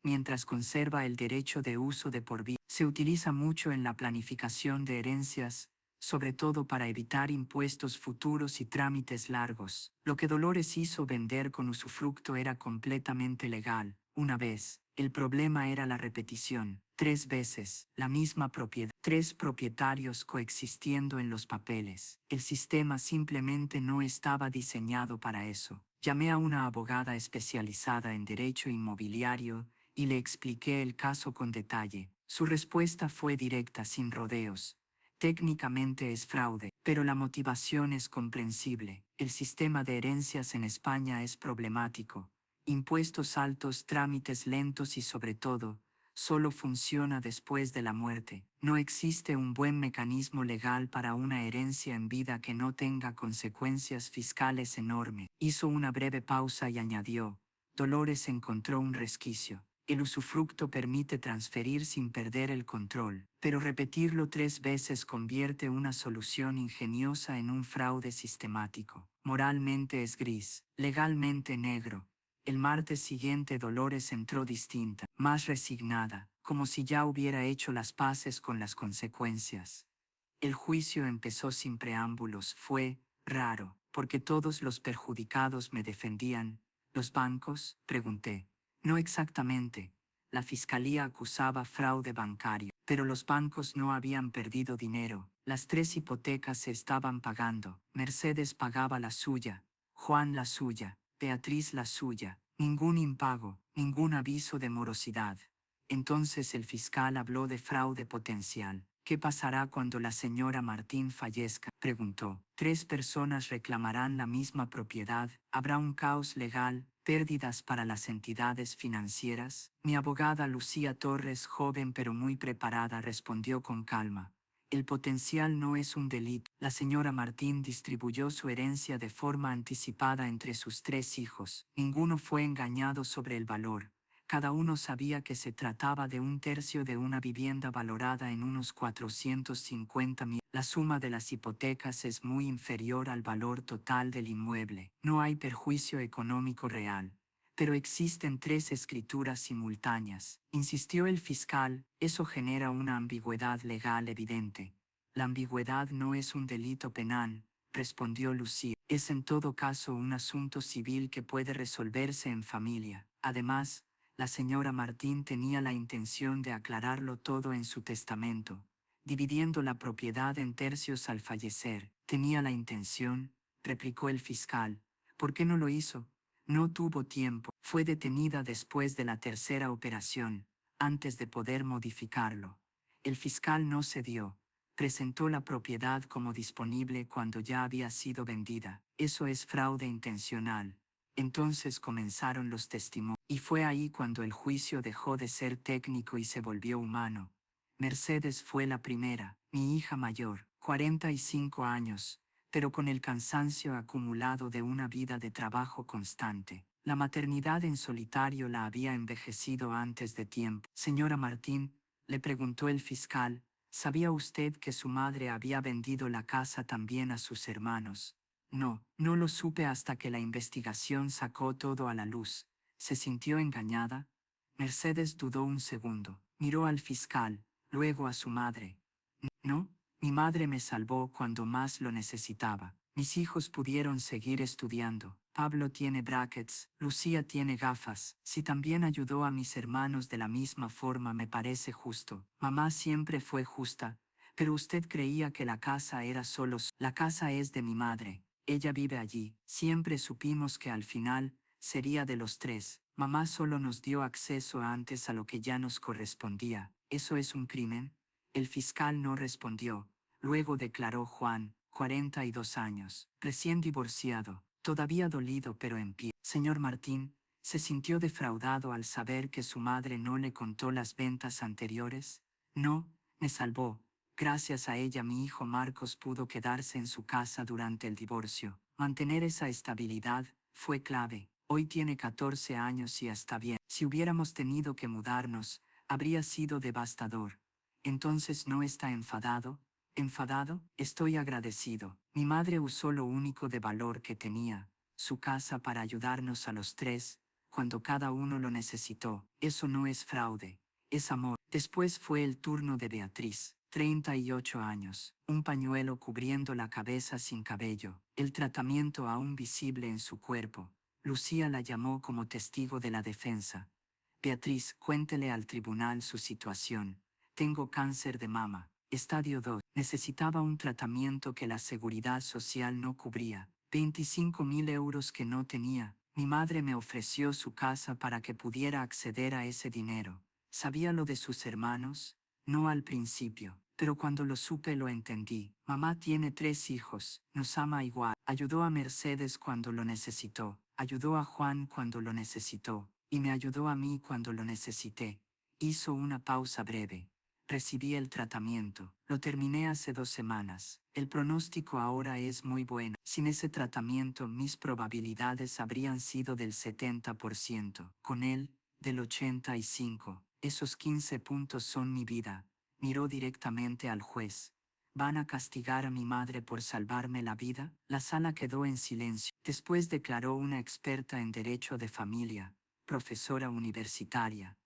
Speaker 1: mientras conserva el derecho de uso de por vida. Se utiliza mucho en la planificación de herencias, sobre todo para evitar impuestos futuros y trámites largos. Lo que Dolores hizo vender con usufructo era completamente legal. Una vez, el problema era la repetición. 3 veces, la misma propiedad. 3 propietarios coexistiendo en los papeles. El sistema simplemente no estaba diseñado para eso. Llamé a una abogada especializada en derecho inmobiliario y le expliqué el caso con detalle. Su respuesta fue directa, sin rodeos. Técnicamente es fraude, pero la motivación es comprensible. El sistema de herencias en España es problemático. Impuestos altos, trámites lentos y sobre todo, solo funciona después de la muerte. No existe un buen mecanismo legal para una herencia en vida que no tenga consecuencias fiscales enormes. Hizo una breve pausa y añadió, Dolores encontró un resquicio. El usufructo permite transferir sin perder el control, pero repetirlo 3 veces convierte una solución ingeniosa en un fraude sistemático. Moralmente es gris, legalmente negro. El martes siguiente Dolores entró distinta, más resignada, como si ya hubiera hecho las paces con las consecuencias. El juicio empezó sin preámbulos. Fue raro, porque todos los perjudicados me defendían. ¿Los bancos? Pregunté. No exactamente. La fiscalía acusaba fraude bancario, pero los bancos no habían perdido dinero. Las 3 hipotecas se estaban pagando. Mercedes pagaba la suya, Juan la suya, Beatriz la suya. Ningún impago, ningún aviso de morosidad. Entonces el fiscal habló de fraude potencial. ¿Qué pasará cuando la señora Martín fallezca? Preguntó. 3 personas reclamarán la misma propiedad. Habrá un caos legal, Pérdidas para las entidades financieras. Mi abogada Lucía Torres, joven pero muy preparada, respondió con calma. El potencial no es un delito. La señora Martín distribuyó su herencia de forma anticipada entre sus 3 hijos. Ninguno fue engañado sobre el valor. Cada uno sabía que se trataba de 1/3 de una vivienda valorada en unos 450.000. La suma de las hipotecas es muy inferior al valor total del inmueble. No hay perjuicio económico real. Pero existen 3 escrituras simultáneas, insistió el fiscal. Eso genera una ambigüedad legal evidente. La ambigüedad no es un delito penal, respondió Lucía. Es en todo caso un asunto civil que puede resolverse en familia. Además, la señora Martín tenía la intención de aclararlo todo en su testamento, dividiendo la propiedad en tercios al fallecer. Tenía la intención, replicó el fiscal. ¿Por qué no lo hizo? No tuvo tiempo. Fue detenida después de la 3.ª operación, antes de poder modificarlo. El fiscal no cedió. Presentó la propiedad como disponible cuando ya había sido vendida. Eso es fraude intencional. Entonces comenzaron los testimonios. Y fue ahí cuando el juicio dejó de ser técnico y se volvió humano. Mercedes fue la primera, mi hija mayor, 45 años, pero con el cansancio acumulado de una vida de trabajo constante. La maternidad en solitario la había envejecido antes de tiempo. Señora Martín, le preguntó el fiscal, ¿sabía usted que su madre había vendido la casa también a sus hermanos? No, no lo supe hasta que la investigación sacó todo a la luz. ¿Se sintió engañada? Mercedes dudó un segundo, miró al fiscal, luego a su madre. No, mi madre me salvó cuando más lo necesitaba. Mis hijos pudieron seguir estudiando. Pablo tiene brackets, Lucía tiene gafas. Si también ayudó a mis hermanos de la misma forma me parece justo. Mamá siempre fue justa, pero usted creía que la casa era solo La casa es de mi madre. Ella vive allí. Siempre supimos que al final sería de los 3. Mamá solo nos dio acceso antes a lo que ya nos correspondía. ¿Eso es un crimen? El fiscal no respondió. Luego declaró Juan, 42 años, recién divorciado, todavía dolido pero en pie. Señor Martín, ¿se sintió defraudado al saber que su madre no le contó las ventas anteriores? No, me salvó. Gracias a ella mi hijo Marcos pudo quedarse en su casa durante el divorcio. Mantener esa estabilidad fue clave. Hoy tiene 14 años y está bien. Si hubiéramos tenido que mudarnos, habría sido devastador. Entonces no está enfadado. ¿Enfadado? Estoy agradecido. Mi madre usó lo único de valor que tenía, su casa, para ayudarnos a los 3, cuando cada uno lo necesitó. Eso no es fraude, es amor. Después fue el turno de Beatriz, 38 años, un pañuelo cubriendo la cabeza sin cabello, el tratamiento aún visible en su cuerpo. Lucía la llamó como testigo de la defensa. Beatriz, cuéntele al tribunal su situación. Tengo cáncer de mama, estadio 2. Necesitaba un tratamiento que la seguridad social no cubría. 25.000 euros que no tenía. Mi madre me ofreció su casa para que pudiera acceder a ese dinero. ¿Sabía lo de sus hermanos? No al principio, pero cuando lo supe lo entendí. Mamá tiene 3 hijos, nos ama igual. Ayudó a Mercedes cuando lo necesitó, ayudó a Juan cuando lo necesitó, y me ayudó a mí cuando lo necesité. Hizo una pausa breve. Recibí el tratamiento. Lo terminé hace 2 semanas. El pronóstico ahora es muy bueno. Sin ese tratamiento mis probabilidades habrían sido del 70%. Con él, del 85%. Esos 15 puntos son mi vida. Miró directamente al juez. ¿Van a castigar a mi madre por salvarme la vida? La sala quedó en silencio. Después declaró una experta en derecho de familia, profesora universitaria.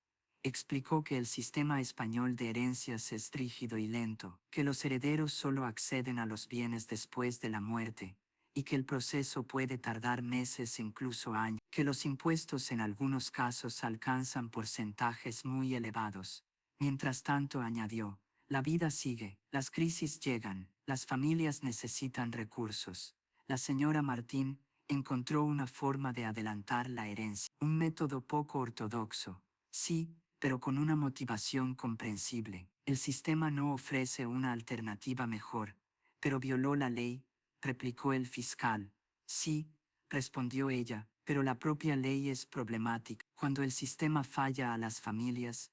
Speaker 1: Explicó que el sistema español de herencias es rígido y lento, que los herederos solo acceden a los bienes después de la muerte, y que el proceso puede tardar meses, incluso años, que los impuestos en algunos casos alcanzan porcentajes muy elevados. Mientras tanto, añadió, la vida sigue, las crisis llegan, las familias necesitan recursos. La señora Martín encontró una forma de adelantar la herencia, un método poco ortodoxo, sí, pero con una motivación comprensible. El sistema no ofrece una alternativa mejor, pero violó la ley, replicó el fiscal. Sí, respondió ella, Pero la propia ley es problemática. Cuando el sistema falla a las familias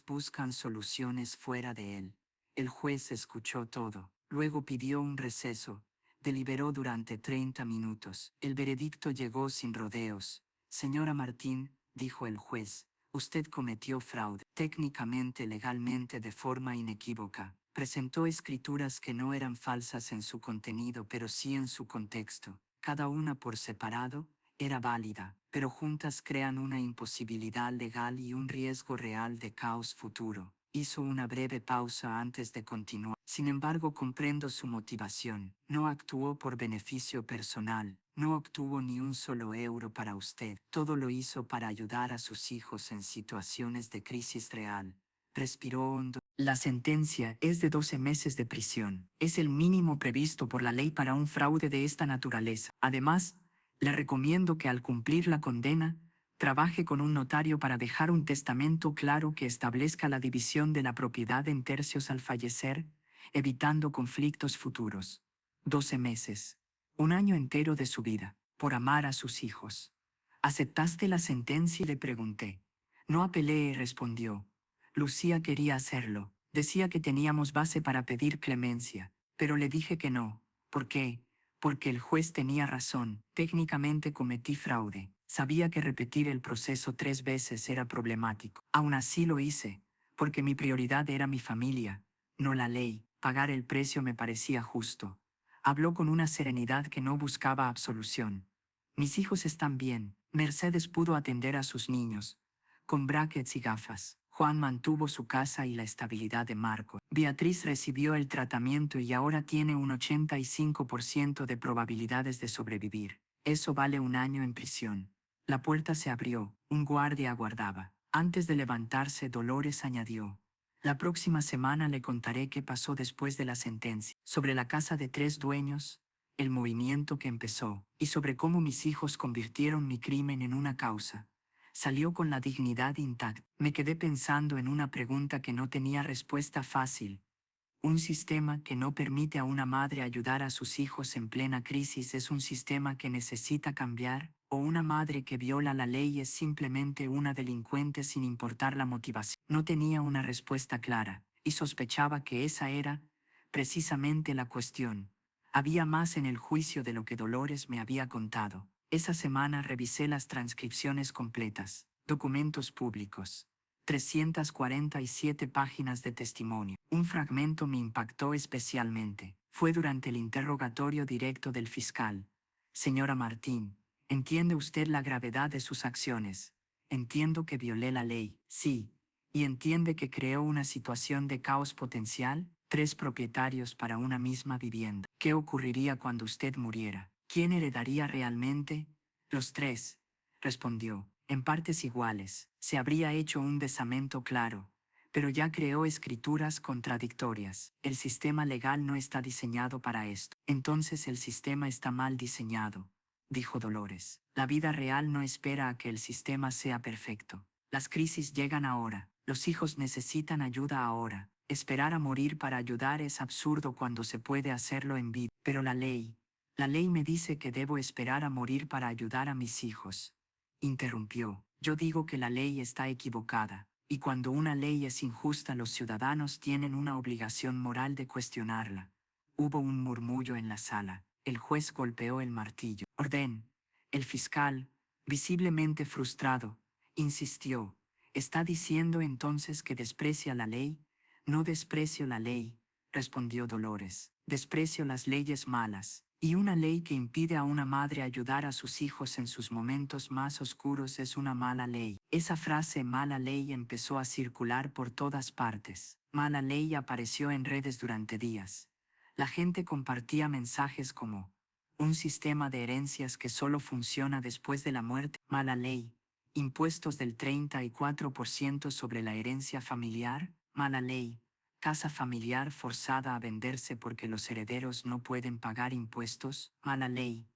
Speaker 1: buscan soluciones fuera de él. El juez escuchó todo. Luego pidió un receso. Deliberó durante 30 minutos. El veredicto llegó sin rodeos. Señora Martín, dijo el juez, usted cometió fraude. Técnicamente, legalmente, de forma inequívoca. Presentó escrituras que no eran falsas en su contenido, pero sí en su contexto. Cada una por separado era válida, pero juntas crean una imposibilidad legal y un riesgo real de caos futuro. Hizo una breve pausa antes de continuar. Sin embargo, comprendo su motivación. No actuó por beneficio personal. No obtuvo ni un solo euro para usted. Todo lo hizo para ayudar a sus hijos en situaciones de crisis real. Respiró hondo. La sentencia es de 12 meses de prisión. Es el mínimo previsto por la ley para un fraude de esta naturaleza. Además, le recomiendo que al cumplir la condena, trabaje con un notario para dejar un testamento claro que establezca la división de la propiedad en tercios al fallecer, evitando conflictos futuros. 12 meses. Un año entero de su vida, por amar a sus hijos. ¿Aceptaste la sentencia? Le pregunté. No apelé, respondió. Lucía quería hacerlo. Decía que teníamos base para pedir clemencia, pero le dije que no. ¿Por qué? Porque el juez tenía razón. Técnicamente cometí fraude. Sabía que repetir el proceso 3 veces era problemático. Aún así lo hice, porque mi prioridad era mi familia, no la ley. Pagar el precio me parecía justo. Habló con una serenidad que no buscaba absolución. Mis hijos están bien. Mercedes pudo atender a sus niños, con brackets y gafas. Juan mantuvo su casa y la estabilidad de Marco. Beatriz recibió el tratamiento y ahora tiene un 85% de probabilidades de sobrevivir. Eso vale un año en prisión. La puerta se abrió. Un guardia aguardaba. Antes de levantarse, Dolores añadió: la próxima semana le contaré qué pasó después de la sentencia. Sobre la casa de 3 dueños, el movimiento que empezó, y sobre cómo mis hijos convirtieron mi crimen en una causa. Salió con la dignidad intacta. Me quedé pensando en una pregunta que no tenía respuesta fácil. Un sistema que no permite a una madre ayudar a sus hijos en plena crisis es un sistema que necesita cambiar, o una madre que viola la ley es simplemente una delincuente sin importar la motivación. No tenía una respuesta clara, y sospechaba que esa era, precisamente, la cuestión. Había más en el juicio de lo que Dolores me había contado. Esa semana revisé las transcripciones completas, documentos públicos. 347 páginas de testimonio. Un fragmento me impactó especialmente. Fue durante el interrogatorio directo del fiscal. Señora Martín, ¿entiende usted la gravedad de sus acciones? Entiendo que violé la ley, sí. ¿Y entiende que creó una situación de caos potencial? 3 propietarios para una misma vivienda. ¿Qué ocurriría cuando usted muriera? ¿Quién heredaría realmente? Los 3, respondió, en partes iguales. Se habría hecho un testamento claro, pero ya creó escrituras contradictorias. El sistema legal no está diseñado para esto. Entonces el sistema está mal diseñado, dijo Dolores. La vida real no espera a que el sistema sea perfecto. Las crisis llegan ahora. Los hijos necesitan ayuda ahora. Esperar a morir para ayudar es absurdo cuando se puede hacerlo en vida. Pero la ley me dice que debo esperar a morir para ayudar a mis hijos. Interrumpió. Yo digo que la ley está equivocada, y cuando una ley es injusta, los ciudadanos tienen una obligación moral de cuestionarla. Hubo un murmullo en la sala. El juez golpeó el martillo. Orden. El fiscal, visiblemente frustrado, insistió. ¿Está diciendo entonces que desprecia la ley? No desprecio la ley, respondió Dolores. Desprecio las leyes malas. Y una ley que impide a una madre ayudar a sus hijos en sus momentos más oscuros es una mala ley. Esa frase mala ley empezó a circular por todas partes. Mala ley apareció en redes durante días. La gente compartía mensajes como: un sistema de herencias que solo funciona después de la muerte. Mala ley. Impuestos del 34% sobre la herencia familiar. Mala ley. Casa familiar forzada a venderse porque los herederos no pueden pagar impuestos. Mala ley.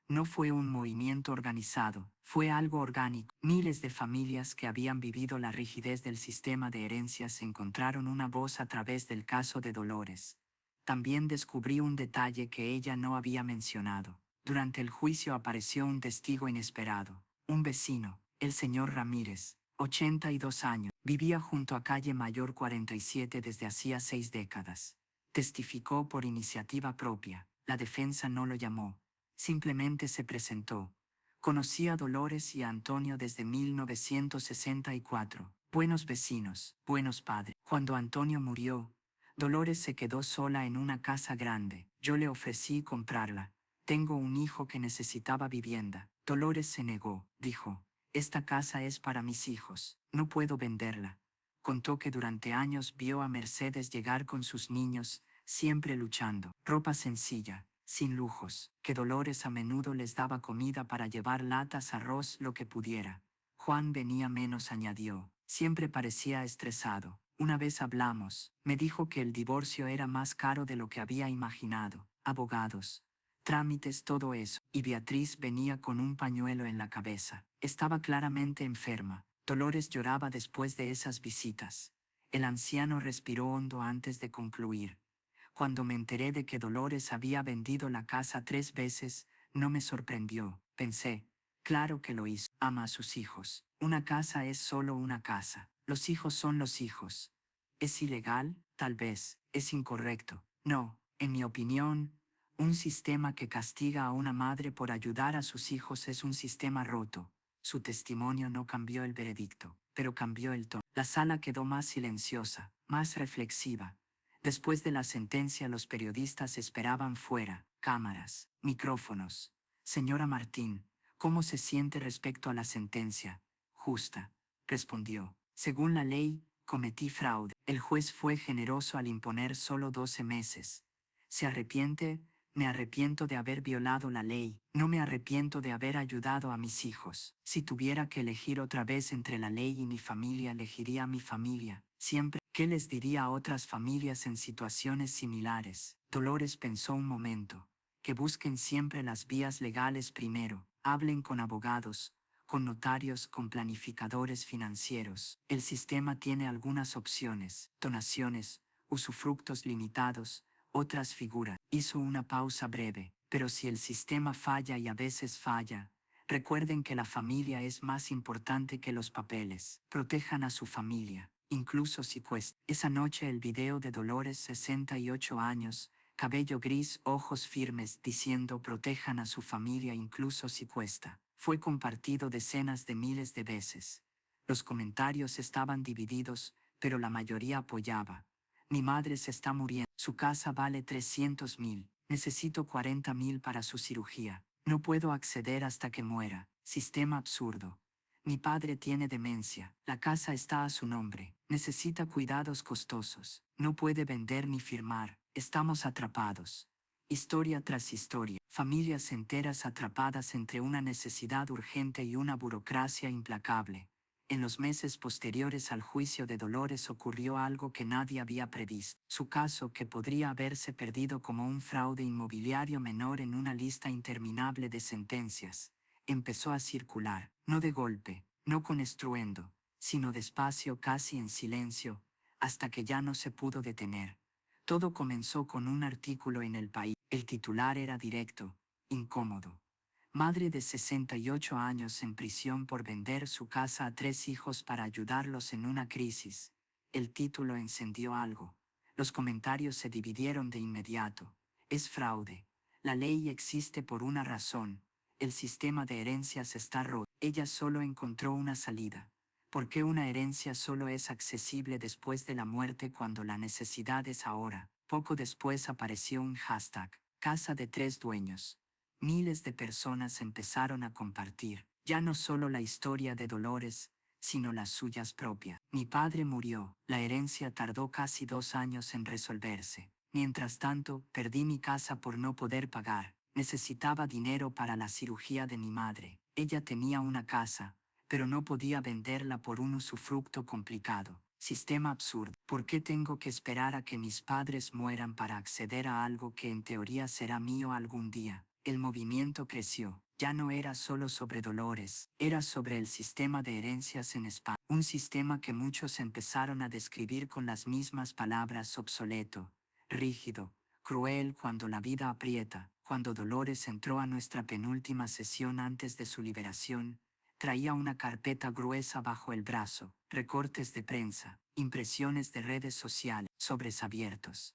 Speaker 1: No fue un movimiento organizado, fue algo orgánico. Miles de familias que habían vivido la rigidez del sistema de herencias encontraron una voz a través del caso de Dolores. También descubrí un detalle que ella no había mencionado. Durante el juicio apareció un testigo inesperado, un vecino, el señor Ramírez, 82 años. Vivía junto a calle Mayor 47 desde hacía 6 décadas. Testificó por iniciativa propia. La defensa no lo llamó. Simplemente se presentó. Conocía a Dolores y a Antonio desde 1964. Buenos vecinos, buenos padres. Cuando Antonio murió, Dolores se quedó sola en una casa grande. Yo le ofrecí comprarla. Tengo un hijo que necesitaba vivienda. Dolores se negó. Dijo, esta casa es para mis hijos. No puedo venderla. Contó que durante años vio a Mercedes llegar con sus niños, siempre luchando. Ropa sencilla, sin lujos, que Dolores a menudo les daba comida para llevar latas, arroz, lo que pudiera. Juan venía menos, añadió. Siempre parecía estresado. Una vez hablamos, me dijo que el divorcio era más caro de lo que había imaginado. Abogados, trámites, todo eso. Y Beatriz venía con un pañuelo en la cabeza. Estaba claramente enferma. Dolores lloraba después de esas visitas. El anciano respiró hondo antes de concluir. Cuando me enteré de que Dolores había vendido la casa 3 veces, no me sorprendió. Pensé, claro que lo hizo. Ama a sus hijos. Una casa es solo una casa. Los hijos son los hijos. ¿Es ilegal? Tal vez. ¿Es incorrecto? No. En mi opinión, un sistema que castiga a una madre por ayudar a sus hijos es un sistema roto. Su testimonio no cambió el veredicto, pero cambió el tono. La sala quedó más silenciosa, más reflexiva. Después de la sentencia, los periodistas esperaban fuera, cámaras, micrófonos. Señora Martín, ¿cómo se siente respecto a la sentencia? Justa, respondió. Según la ley, cometí fraude. El juez fue generoso al imponer solo 12 meses. ¿Se arrepiente? Me arrepiento de haber violado la ley. No me arrepiento de haber ayudado a mis hijos. Si tuviera que elegir otra vez entre la ley y mi familia, elegiría a mi familia. Siempre. ¿Qué les diría a otras familias en situaciones similares? Dolores pensó un momento. Que busquen siempre las vías legales primero. Hablen con abogados, con notarios, con planificadores financieros. El sistema tiene algunas opciones: donaciones, usufructos limitados, otras figuras. Hizo una pausa breve. Pero si el sistema falla, y a veces falla, recuerden que la familia es más importante que los papeles. Protejan a su familia, incluso si cuesta. Esa noche el video de Dolores, 68 años, cabello gris, ojos firmes, diciendo protejan a su familia incluso si cuesta, fue compartido decenas de miles de veces. Los comentarios estaban divididos, pero la mayoría apoyaba. Mi madre se está muriendo. Su casa vale 300.000. Necesito 40.000 para su cirugía. No puedo acceder hasta que muera. Sistema absurdo. Mi padre tiene demencia. La casa está a su nombre. Necesita cuidados costosos. No puede vender ni firmar. Estamos atrapados. Historia tras historia. Familias enteras atrapadas entre una necesidad urgente y una burocracia implacable. En los meses posteriores al juicio de Dolores ocurrió algo que nadie había previsto. Su caso, que podría haberse perdido como un fraude inmobiliario menor en una lista interminable de sentencias, empezó a circular, no de golpe, no con estruendo, sino despacio, casi en silencio, hasta que ya no se pudo detener. Todo comenzó con un artículo en El País. El titular era directo, incómodo. Madre de 68 años en prisión por vender su casa a 3 hijos para ayudarlos en una crisis. El título encendió algo. Los comentarios se dividieron de inmediato. Es fraude. La ley existe por una razón. El sistema de herencias está roto. Ella solo encontró una salida. ¿Por qué una herencia solo es accesible después de la muerte cuando la necesidad es ahora? Poco después apareció un hashtag, casa de 3 dueños. Miles de personas empezaron a compartir, ya no solo la historia de Dolores, sino las suyas propias. Mi padre murió. La herencia tardó casi 2 años en resolverse. Mientras tanto, perdí mi casa por no poder pagar. Necesitaba dinero para la cirugía de mi madre. Ella tenía una casa, pero no podía venderla por un usufructo complicado. Sistema absurdo. ¿Por qué tengo que esperar a que mis padres mueran para acceder a algo que en teoría será mío algún día? El movimiento creció. Ya no era solo sobre Dolores, era sobre el sistema de herencias en España. Un sistema que muchos empezaron a describir con las mismas palabras: obsoleto, rígido, cruel. Cuando la vida aprieta, Cuando Dolores entró a nuestra penúltima sesión antes de su liberación, traía una carpeta gruesa bajo el brazo, recortes de prensa, impresiones de redes sociales, sobres abiertos.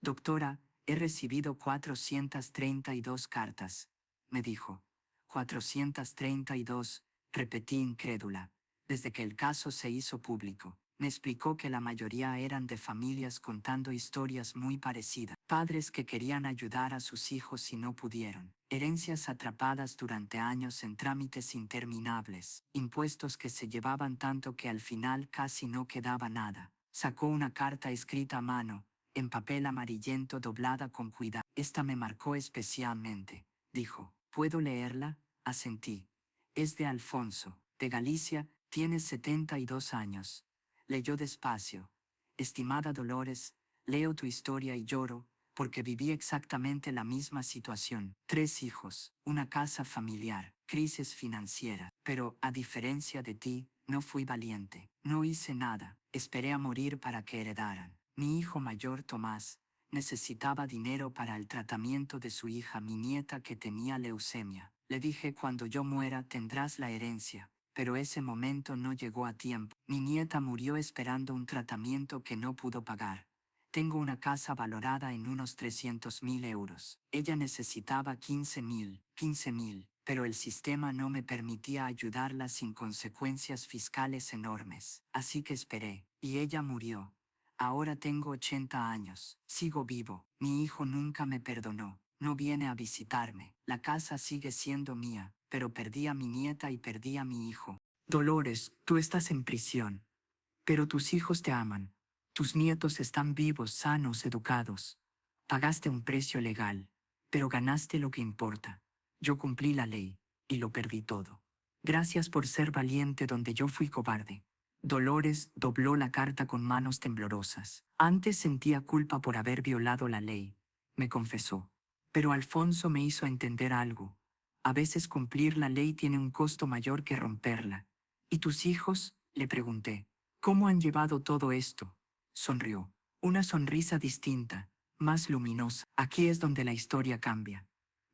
Speaker 1: Doctora, he recibido 432 cartas, me dijo. 432, repetí incrédula. Desde que el caso se hizo público, me explicó que la mayoría eran de familias contando historias muy parecidas. Padres que querían ayudar a sus hijos y no pudieron. Herencias atrapadas durante años en trámites interminables. Impuestos que se llevaban tanto que al final casi no quedaba nada. Sacó una carta escrita a mano, en papel amarillento doblada con cuidado. Esta me marcó especialmente, dijo. ¿Puedo leerla? Asentí. Es de Alfonso, de Galicia, tienes 72 años. Leyó despacio. Estimada Dolores, leo tu historia y lloro, porque viví exactamente la misma situación. 3 hijos, una casa familiar, crisis financiera. Pero, a diferencia de ti, no fui valiente. No hice nada. Esperé a morir para que heredaran. Mi hijo mayor, Tomás, necesitaba dinero para el tratamiento de su hija, mi nieta, que tenía leucemia. Le dije: cuando yo muera tendrás la herencia. Pero ese momento no llegó a tiempo. Mi nieta murió esperando un tratamiento que no pudo pagar. Tengo una casa valorada en unos 300.000 euros. Ella necesitaba 15.000, pero el sistema no me permitía ayudarla sin consecuencias fiscales enormes. Así que esperé, y ella murió. Ahora tengo 80 años. Sigo vivo. Mi hijo nunca me perdonó. No viene a visitarme. La casa sigue siendo mía, pero perdí a mi nieta y perdí a mi hijo. Dolores, tú estás en prisión. Pero tus hijos te aman. Tus nietos están vivos, sanos, educados. Pagaste un precio legal, pero ganaste lo que importa. Yo cumplí la ley, y lo perdí todo. Gracias por ser valiente donde yo fui cobarde. Dolores dobló la carta con manos temblorosas. Antes sentía culpa por haber violado la ley, me confesó. Pero Alfonso me hizo entender algo. A veces cumplir la ley tiene un costo mayor que romperla. ¿Y tus hijos?, le pregunté. ¿Cómo han llevado todo esto? Sonrió. Una sonrisa distinta, más luminosa. Aquí es donde la historia cambia.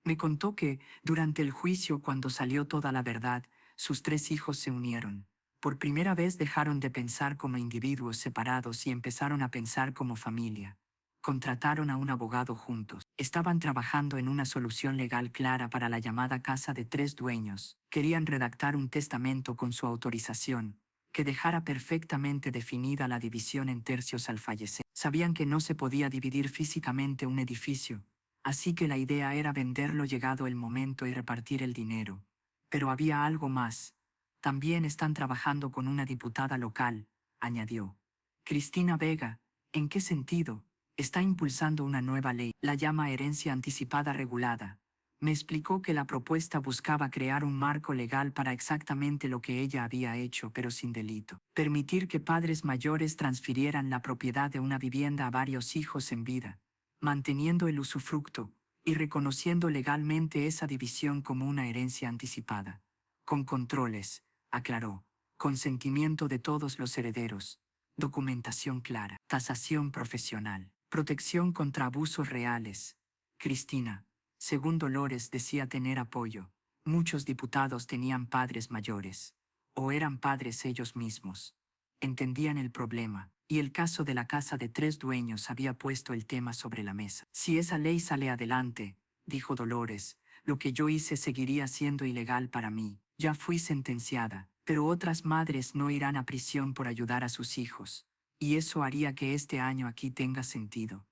Speaker 1: Me contó que, durante el juicio, cuando salió toda la verdad, sus 3 hijos se unieron. Por primera vez dejaron de pensar como individuos separados y empezaron a pensar como familia. Contrataron a un abogado juntos. Estaban trabajando en una solución legal clara para la llamada casa de 3 dueños. Querían redactar un testamento con su autorización, que dejara perfectamente definida la división en tercios al fallecer. Sabían que no se podía dividir físicamente un edificio, así que la idea era venderlo llegado el momento y repartir el dinero. Pero había algo más. También están trabajando con una diputada local, añadió. Cristina Vega. ¿En qué sentido? Está impulsando una nueva ley, la llama herencia anticipada regulada. Me explicó que la propuesta buscaba crear un marco legal para exactamente lo que ella había hecho, pero sin delito. Permitir que padres mayores transfirieran la propiedad de una vivienda a varios hijos en vida, manteniendo el usufructo y reconociendo legalmente esa división como una herencia anticipada. Con controles, aclaró, consentimiento de todos los herederos, documentación clara, tasación profesional, protección contra abusos reales. Cristina, según Dolores, decía tener apoyo. Muchos diputados tenían padres mayores, o eran padres ellos mismos. Entendían el problema, y el caso de la casa de 3 dueños había puesto el tema sobre la mesa. Si esa ley sale adelante, dijo Dolores, lo que yo hice seguiría siendo ilegal para mí. Ya fui sentenciada, pero otras madres no irán a prisión por ayudar a sus hijos, y eso haría que este año aquí tenga sentido.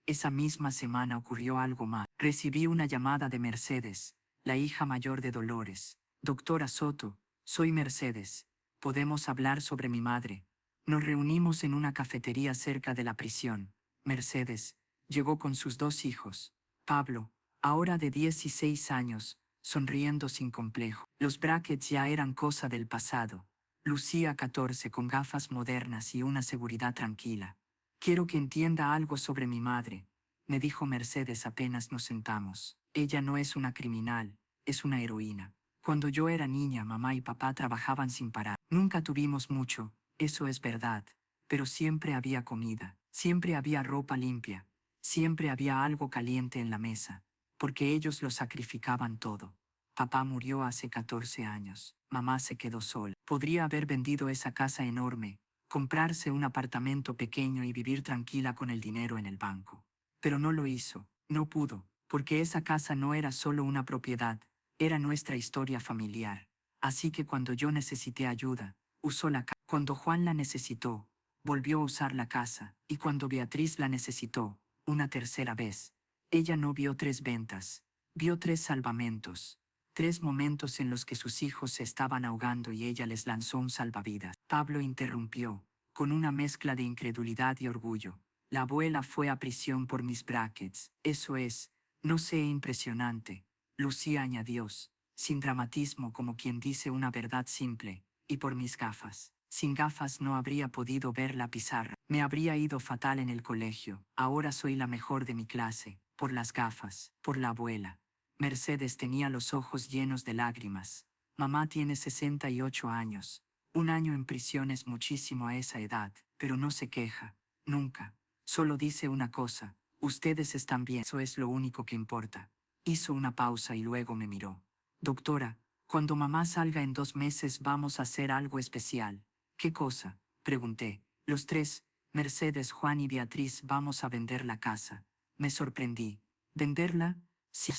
Speaker 1: Esa misma semana ocurrió algo más. Recibí una llamada de Mercedes, la hija mayor de Dolores. Doctora Soto, soy Mercedes. ¿Podemos hablar sobre mi madre? Nos reunimos en una cafetería cerca de la prisión. Mercedes llegó con sus 2 hijos. Pablo, ahora de 16 años, sonriendo sin complejo. Los brackets ya eran cosa del pasado. Lucía 14 con gafas modernas y una seguridad tranquila. Quiero que entienda algo sobre mi madre, me dijo Mercedes apenas nos sentamos. Ella no es una criminal, es una heroína. Cuando yo era niña, mamá y papá trabajaban sin parar. Nunca tuvimos mucho, eso es verdad, pero siempre había comida, siempre había ropa limpia, siempre había algo caliente en la mesa. porque ellos lo sacrificaban todo. Papá murió hace 14 años. Mamá se quedó sola. Podría haber vendido esa casa enorme, comprarse un apartamento pequeño y vivir tranquila con el dinero en el banco. Pero no lo hizo. No pudo, porque esa casa no era solo una propiedad, era nuestra historia familiar. Así que cuando yo necesité ayuda, usó la casa. Cuando Juan la necesitó, volvió a usar la casa, y cuando Beatriz la necesitó, una tercera vez, ella no vio 3 ventas, vio 3 salvamentos, 3 momentos en los que sus hijos se estaban ahogando y ella les lanzó un salvavidas. Pablo interrumpió, con una mezcla de incredulidad y orgullo. La abuela fue a prisión por mis brackets. Eso es, no sé, impresionante. Lucía añadió, sin dramatismo, como quien dice una verdad simple, y por mis gafas. Sin gafas no habría podido ver la pizarra. Me habría ido fatal en el colegio. Ahora soy la mejor de mi clase, por las gafas, por la abuela. Mercedes tenía los ojos llenos de lágrimas. Mamá tiene 68 años. Un año en prisión es muchísimo a esa edad, pero no se queja, nunca. Solo dice una cosa: ustedes están bien, eso es lo único que importa. Hizo una pausa y luego me miró. Doctora, cuando mamá salga en 2 meses vamos a hacer algo especial. ¿Qué cosa?, pregunté. Los 3, Mercedes, Juan y Beatriz, vamos a vender la casa. Me sorprendí. ¿Venderla? Sí.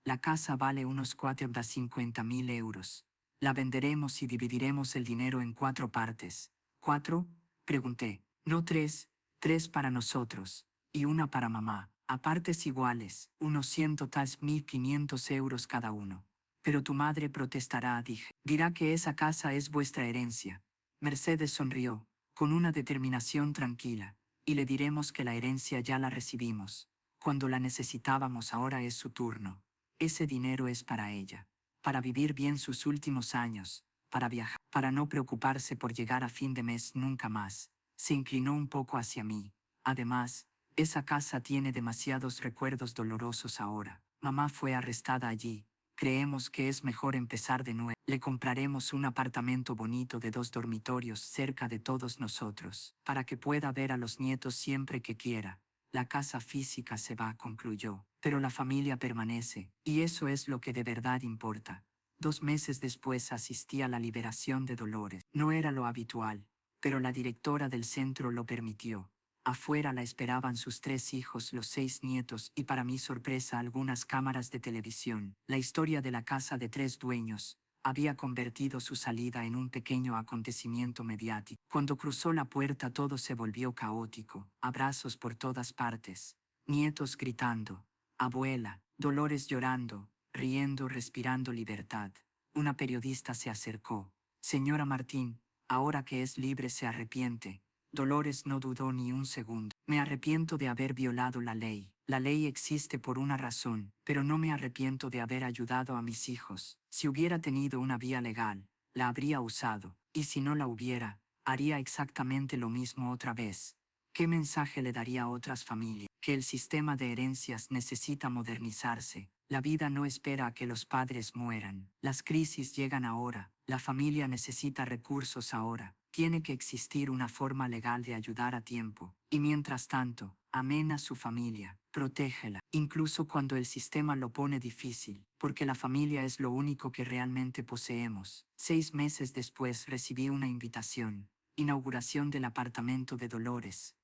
Speaker 1: La casa vale unos 450.000 euros. La venderemos y dividiremos el dinero en 4 partes. ¿4? Pregunté. No 3, 3 para nosotros, y una para mamá, a partes iguales, unos 100.500 euros cada uno. Pero tu madre protestará, dije. Dirá que esa casa es vuestra herencia. Mercedes sonrió, con una determinación tranquila, y le diremos que la herencia ya la recibimos. Cuando la necesitábamos, ahora es su turno. Ese dinero es para ella, para vivir bien sus últimos años, para viajar, para no preocuparse por llegar a fin de mes nunca más. Se inclinó un poco hacia mí. Además, esa casa tiene demasiados recuerdos dolorosos ahora. Mamá fue arrestada allí. Creemos que es mejor empezar de nuevo. Le compraremos un apartamento bonito de 2 dormitorios cerca de todos nosotros, para que pueda ver a los nietos siempre que quiera. La casa física se va, concluyó, pero la familia permanece, y eso es lo que de verdad importa. 2 meses después asistí a la liberación de Dolores. No era lo habitual, pero la directora del centro lo permitió. Afuera la esperaban sus 3 hijos, los 6 nietos y, para mi sorpresa, algunas cámaras de televisión. La historia de la casa de 3 dueños había convertido su salida en un pequeño acontecimiento mediático. Cuando cruzó la puerta todo se volvió caótico. Abrazos por todas partes. Nietos gritando. Abuela. Dolores llorando, riendo, respirando libertad. Una periodista se acercó. Señora Martín, ahora que es libre se arrepiente. Dolores no dudó ni un segundo. Me arrepiento de haber violado la ley. La ley existe por una razón, pero no me arrepiento de haber ayudado a mis hijos. Si hubiera tenido una vía legal, la habría usado, y si no la hubiera, haría exactamente lo mismo otra vez. ¿Qué mensaje le daría a otras familias? Que el sistema de herencias necesita modernizarse. La vida no espera a que los padres mueran. Las crisis llegan ahora. La familia necesita recursos ahora. Tiene que existir una forma legal de ayudar a tiempo. Y mientras tanto, amen a su familia, protégela, incluso cuando el sistema lo pone difícil, porque la familia es lo único que realmente poseemos. 6 meses después recibí una invitación. Inauguración del apartamento de Dolores.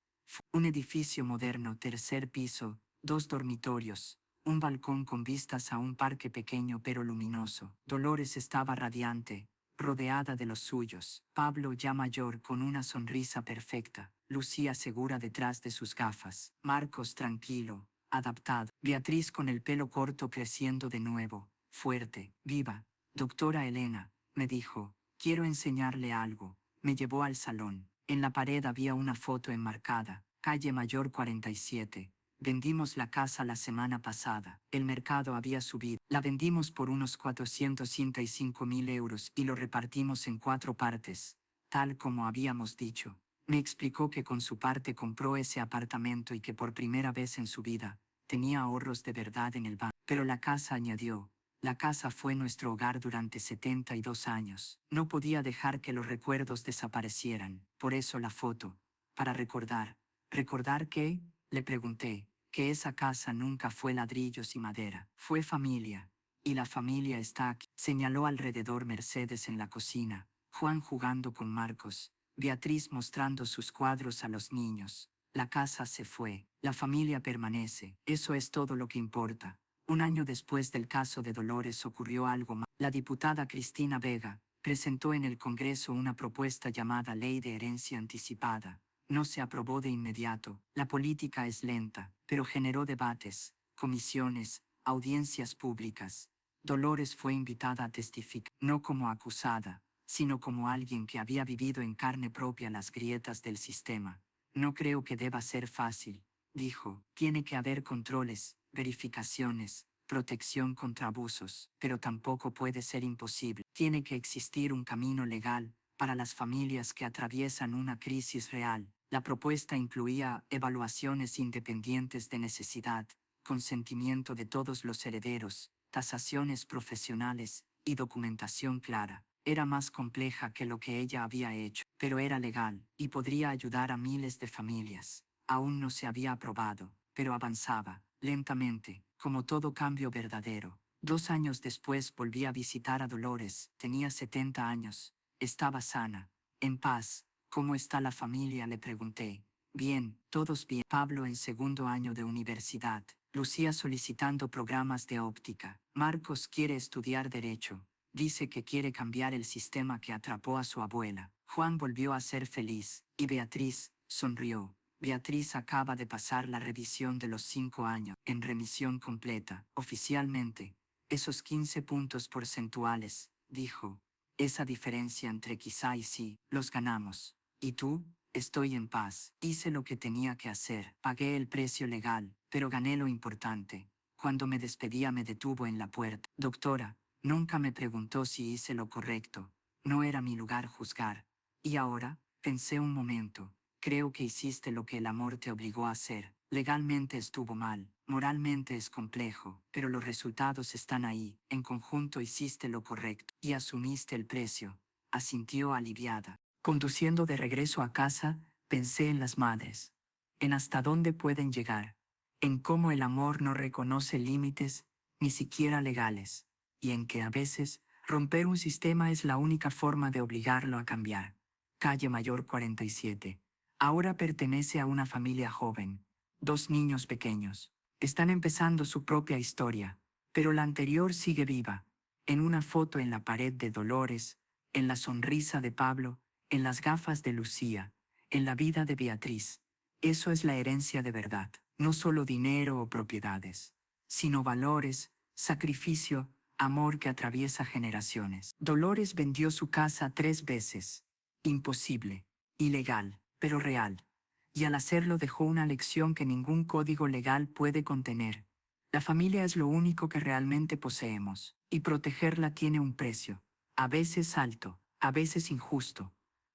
Speaker 1: Un edificio moderno, 3er piso, 2 dormitorios, un balcón con vistas a un parque pequeño pero luminoso. Dolores estaba radiante, rodeada de los suyos. Pablo, ya mayor, con una sonrisa perfecta. Lucía segura detrás de sus gafas. Marcos tranquilo, adaptado. Beatriz con el pelo corto creciendo de nuevo, fuerte, viva. Doctora Elena, me dijo, quiero enseñarle algo. Me llevó al salón. En la pared había una foto enmarcada. Calle Mayor 47. Vendimos la casa la semana pasada. El mercado había subido. La vendimos por unos 435.000 euros y lo repartimos en 4 partes, tal como habíamos dicho. Me explicó que con su parte compró ese apartamento y que por primera vez en su vida tenía ahorros de verdad en el banco. Pero la casa, añadió, la casa fue nuestro hogar durante 72 años. No podía dejar que los recuerdos desaparecieran. Por eso la foto. Para recordar. ¿Recordar qué?, le pregunté. que esa casa nunca fue ladrillos y madera, fue familia. Y la familia está aquí. Señaló alrededor Mercedes en la cocina, Juan jugando con Marcos, Beatriz mostrando sus cuadros a los niños. La casa se fue, la familia permanece, eso es todo lo que importa. Un año después del caso de Dolores ocurrió algo más. La diputada Cristina Vega presentó en el Congreso una propuesta llamada Ley de Herencia Anticipada. No se aprobó de inmediato. La política es lenta, pero generó debates, comisiones, audiencias públicas. Dolores fue invitada a testificar, no como acusada, sino como alguien que había vivido en carne propia las grietas del sistema. No creo que deba ser fácil, dijo. Tiene que haber controles, verificaciones, protección contra abusos, pero tampoco puede ser imposible. Tiene que existir un camino legal para las familias que atraviesan una crisis real. La propuesta incluía evaluaciones independientes de necesidad, consentimiento de todos los herederos, tasaciones profesionales y documentación clara. Era más compleja que lo que ella había hecho, pero era legal y podría ayudar a miles de familias. Aún no se había aprobado, pero avanzaba, lentamente, como todo cambio verdadero. 2 años después volví a visitar a Dolores, tenía 70 años, estaba sana, en paz. ¿Cómo está la familia?, le pregunté. Bien, todos bien. Pablo en segundo año de universidad, Lucía solicitando programas de óptica. Marcos quiere estudiar Derecho. Dice que quiere cambiar el sistema que atrapó a su abuela. Juan volvió a ser feliz, y Beatriz sonrió. Beatriz acaba de pasar la revisión de los 5 años, en remisión completa, oficialmente. Esos 15 puntos porcentuales, dijo. Esa diferencia entre quizá y sí, los ganamos. ¿Y tú? Estoy en paz. Hice lo que tenía que hacer. Pagué el precio legal, pero gané lo importante. Cuando me despedía me detuvo en la puerta. Doctora, nunca me preguntó si hice lo correcto. No era mi lugar juzgar. Y ahora, pensé un momento. Creo que hiciste lo que el amor te obligó a hacer. Legalmente estuvo mal, moralmente es complejo, pero los resultados están ahí. En conjunto hiciste lo correcto y asumiste el precio. Asintió aliviada. Conduciendo de regreso a casa, pensé en las madres, en hasta dónde pueden llegar, en cómo el amor no reconoce límites, ni siquiera legales, y en que a veces romper un sistema es la única forma de obligarlo a cambiar. Calle Mayor 47. Ahora pertenece a una familia joven, 2 niños pequeños. Están empezando su propia historia, pero la anterior sigue viva, en una foto en la pared de Dolores, en la sonrisa de Pablo, en las gafas de Lucía, en la vida de Beatriz. Eso es la herencia de verdad, no solo dinero o propiedades, sino valores, sacrificio, amor que atraviesa generaciones. Dolores vendió su casa 3 veces. Imposible, ilegal, pero real. Y al hacerlo dejó una lección que ningún código legal puede contener. La familia es lo único que realmente poseemos, y protegerla tiene un precio, a veces alto, a veces injusto,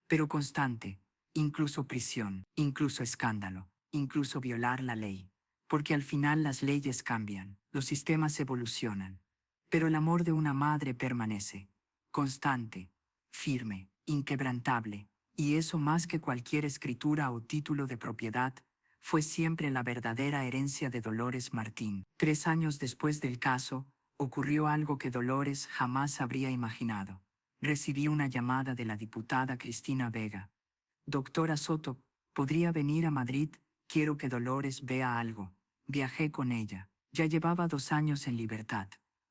Speaker 1: pero constante, incluso prisión, incluso escándalo, incluso violar la ley. Porque al final las leyes cambian, los sistemas evolucionan, pero el amor de una madre permanece, constante, firme, inquebrantable, y eso más que cualquier escritura o título de propiedad, fue siempre la verdadera herencia de Dolores Martín. 3 años después del caso, ocurrió algo que Dolores jamás habría imaginado. Recibí una llamada de la diputada Cristina Vega. Doctora Soto, ¿podría venir a Madrid? Quiero que Dolores vea algo. Viajé con ella. Ya llevaba 2 años en libertad.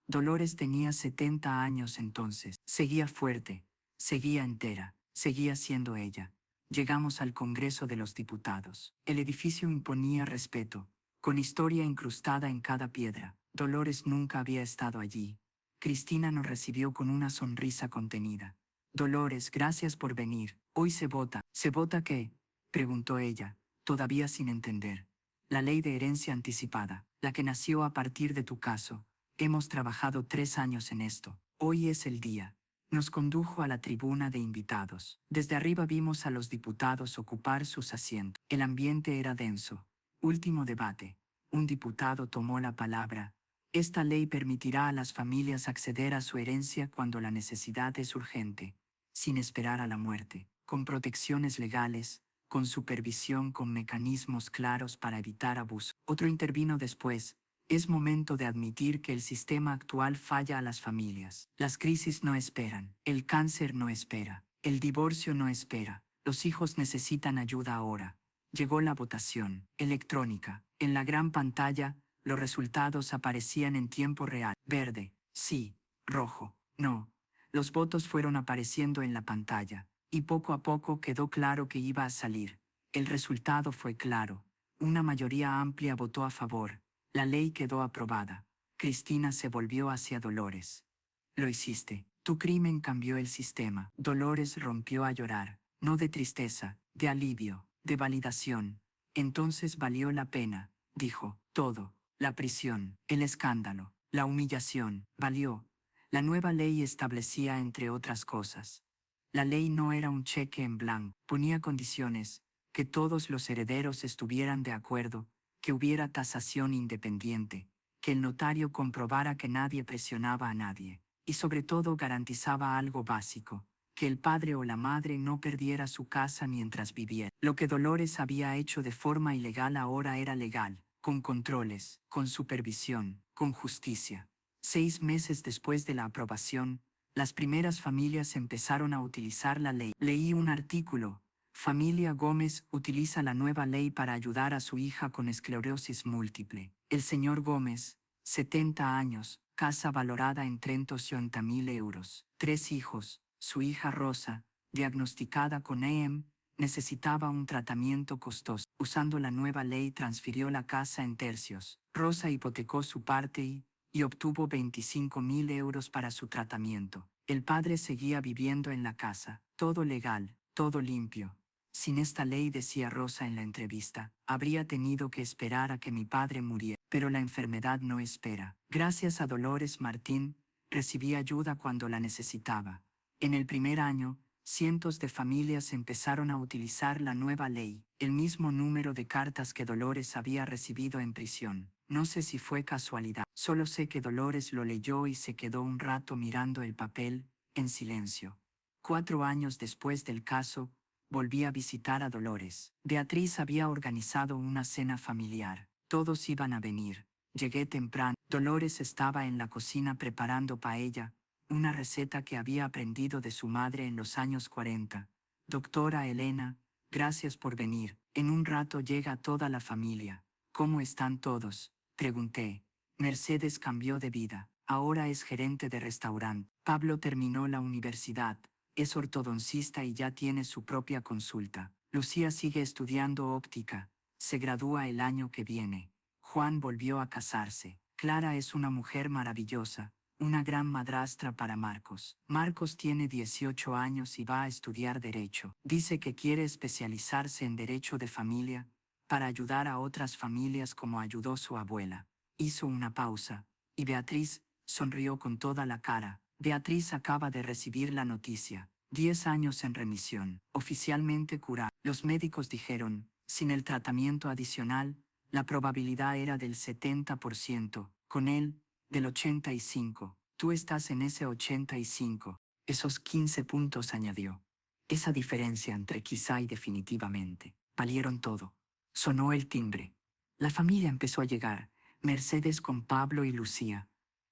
Speaker 1: Dolores tenía 70 años entonces. Seguía fuerte, seguía entera, seguía siendo ella. Llegamos al Congreso de los Diputados. El edificio imponía respeto, con historia incrustada en cada piedra. Dolores nunca había estado allí. Cristina nos recibió con una sonrisa contenida. Dolores, gracias por venir. Hoy se vota. ¿Se vota qué?, preguntó ella, todavía sin entender. La ley de herencia anticipada, la que nació a partir de tu caso. Hemos trabajado 3 años en esto. Hoy es el día. Nos condujo a la tribuna de invitados. Desde arriba vimos a los diputados ocupar sus asientos. El ambiente era denso. Último debate. Un diputado tomó la palabra. Esta ley permitirá a las familias acceder a su herencia cuando la necesidad es urgente, sin esperar a la muerte, con protecciones legales, con supervisión, con mecanismos claros para evitar abuso. Otro intervino después. Es momento de admitir que el sistema actual falla a las familias. Las crisis no esperan. El cáncer no espera. El divorcio no espera. Los hijos necesitan ayuda ahora. Llegó la votación electrónica. En la gran pantalla, los resultados aparecían en tiempo real. Verde, sí. Rojo, no. Los votos fueron apareciendo en la pantalla, y poco a poco quedó claro que iba a salir. El resultado fue claro. Una mayoría amplia votó a favor. La ley quedó aprobada. Cristina se volvió hacia Dolores. Lo hiciste. Tu crimen cambió el sistema. Dolores rompió a llorar, no de tristeza, de alivio, de validación. Entonces valió la pena, dijo, todo. La prisión, el escándalo, la humillación, valió. La nueva ley establecía, entre otras cosas. La ley no era un cheque en blanco, ponía condiciones, que todos los herederos estuvieran de acuerdo, que hubiera tasación independiente, que el notario comprobara que nadie presionaba a nadie, y sobre todo garantizaba algo básico, que el padre o la madre no perdiera su casa mientras viviera. Lo que Dolores había hecho de forma ilegal ahora era legal, con controles, con supervisión, con justicia. 6 meses después de la aprobación, las primeras familias empezaron a utilizar la ley. Leí un artículo. Familia Gómez utiliza la nueva ley para ayudar a su hija con esclerosis múltiple. El señor Gómez, 70 años, casa valorada en 30.000 euros. 3 hijos. Su hija Rosa, diagnosticada con EM, necesitaba un tratamiento costoso. Usando la nueva ley transfirió la casa en tercios. Rosa hipotecó su parte y obtuvo 25.000 euros para su tratamiento. El padre seguía viviendo en la casa, todo legal, todo limpio. Sin esta ley, decía Rosa en la entrevista, habría tenido que esperar a que mi padre muriera. Pero la enfermedad no espera. Gracias a Dolores Martín, recibí ayuda cuando la necesitaba. En el primer año, cientos de familias empezaron a utilizar la nueva ley, el mismo número de cartas que Dolores había recibido en prisión. No sé si fue casualidad, solo sé que Dolores lo leyó y se quedó un rato mirando el papel, en silencio. 4 años después del caso, volví a visitar a Dolores. Beatriz había organizado una cena familiar. Todos iban a venir. Llegué temprano. Dolores estaba en la cocina preparando paella, una receta que había aprendido de su madre en los años 40. Doctora Elena, gracias por venir. En un rato llega toda la familia. ¿Cómo están todos?, pregunté. Mercedes cambió de vida. Ahora es gerente de restaurante. Pablo terminó la universidad. Es ortodoncista y ya tiene su propia consulta. Lucía sigue estudiando óptica. Se gradúa el año que viene. Juan volvió a casarse. Clara es una mujer maravillosa, una gran madrastra para Marcos. Marcos tiene 18 años y va a estudiar Derecho. Dice que quiere especializarse en Derecho de Familia, para ayudar a otras familias como ayudó su abuela. Hizo una pausa, y Beatriz sonrió con toda la cara. Beatriz acaba de recibir la noticia. 10 años en remisión, oficialmente curada. Los médicos dijeron, sin el tratamiento adicional, la probabilidad era del 70%, con él, del 85%. Tú estás en ese 85%. Esos 15 puntos, añadió. Esa diferencia entre quizá y definitivamente. Valieron todo. Sonó el timbre. La familia empezó a llegar. Mercedes con Pablo y Lucía.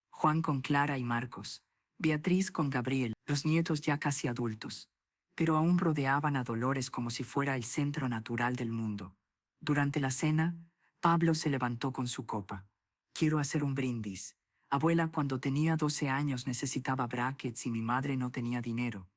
Speaker 1: Juan con Clara y Marcos. Beatriz con Gabriel, los nietos ya casi adultos. Pero aún rodeaban a Dolores como si fuera el centro natural del mundo. Durante la cena, Pablo se levantó con su copa. Quiero hacer un brindis. Abuela, cuando tenía 12 años necesitaba brackets y mi madre no tenía dinero.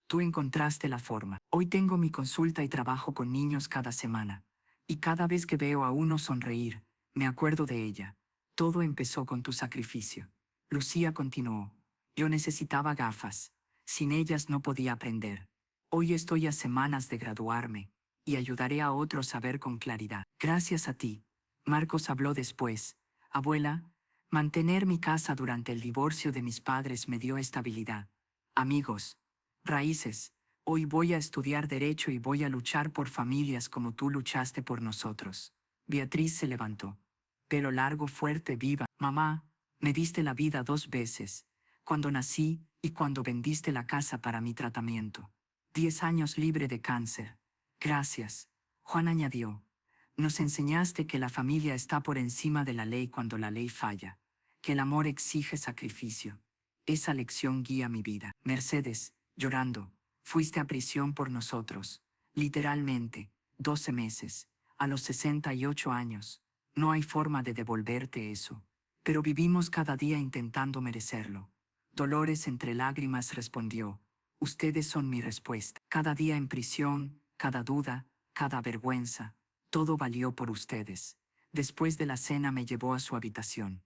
Speaker 1: Tú encontraste la forma. Hoy tengo mi consulta y trabajo con niños cada semana. Y cada vez que veo a uno sonreír, me acuerdo de ella. Todo empezó con tu sacrificio. Lucía continuó. Yo necesitaba gafas. Sin ellas no podía aprender. Hoy estoy a semanas de graduarme, y ayudaré a otros a ver con claridad. Gracias a ti. Marcos habló después. Abuela, mantener mi casa durante el divorcio de mis padres me dio estabilidad. Amigos, raíces. Hoy voy a estudiar Derecho y voy a luchar por familias como tú luchaste por nosotros. Beatriz se levantó. Pelo largo, fuerte, viva. Mamá, me diste la vida 2 veces, cuando nací y cuando vendiste la casa para mi tratamiento. 10 años libre de cáncer. Gracias. Juan añadió. Nos enseñaste que la familia está por encima de la ley cuando la ley falla, que el amor exige sacrificio. Esa lección guía mi vida. Mercedes, llorando, fuiste a prisión por nosotros. Literalmente, 12 meses, a los 68 años. No hay forma de devolverte eso. Pero vivimos cada día intentando merecerlo. Dolores entre lágrimas respondió. Ustedes son mi respuesta. Cada día en prisión, cada duda, cada vergüenza, todo valió por ustedes. Después de la cena me llevó a su habitación.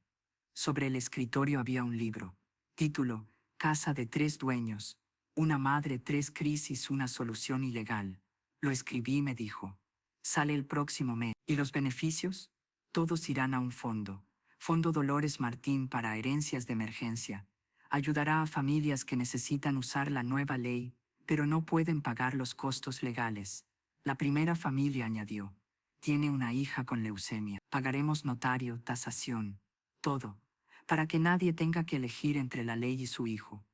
Speaker 1: Sobre el escritorio había un libro. Título: Casa de 3 dueños. Una madre, 3 crisis, una solución ilegal. Lo escribí y me dijo. Sale el próximo mes. ¿Y los beneficios? Todos irán a un fondo. Fondo Dolores Martín para herencias de emergencia. Ayudará a familias que necesitan usar la nueva ley, pero no pueden pagar los costos legales. La primera familia añadió. Tiene una hija con leucemia. Pagaremos notario, tasación, todo, para que nadie tenga que elegir entre la ley y su hijo.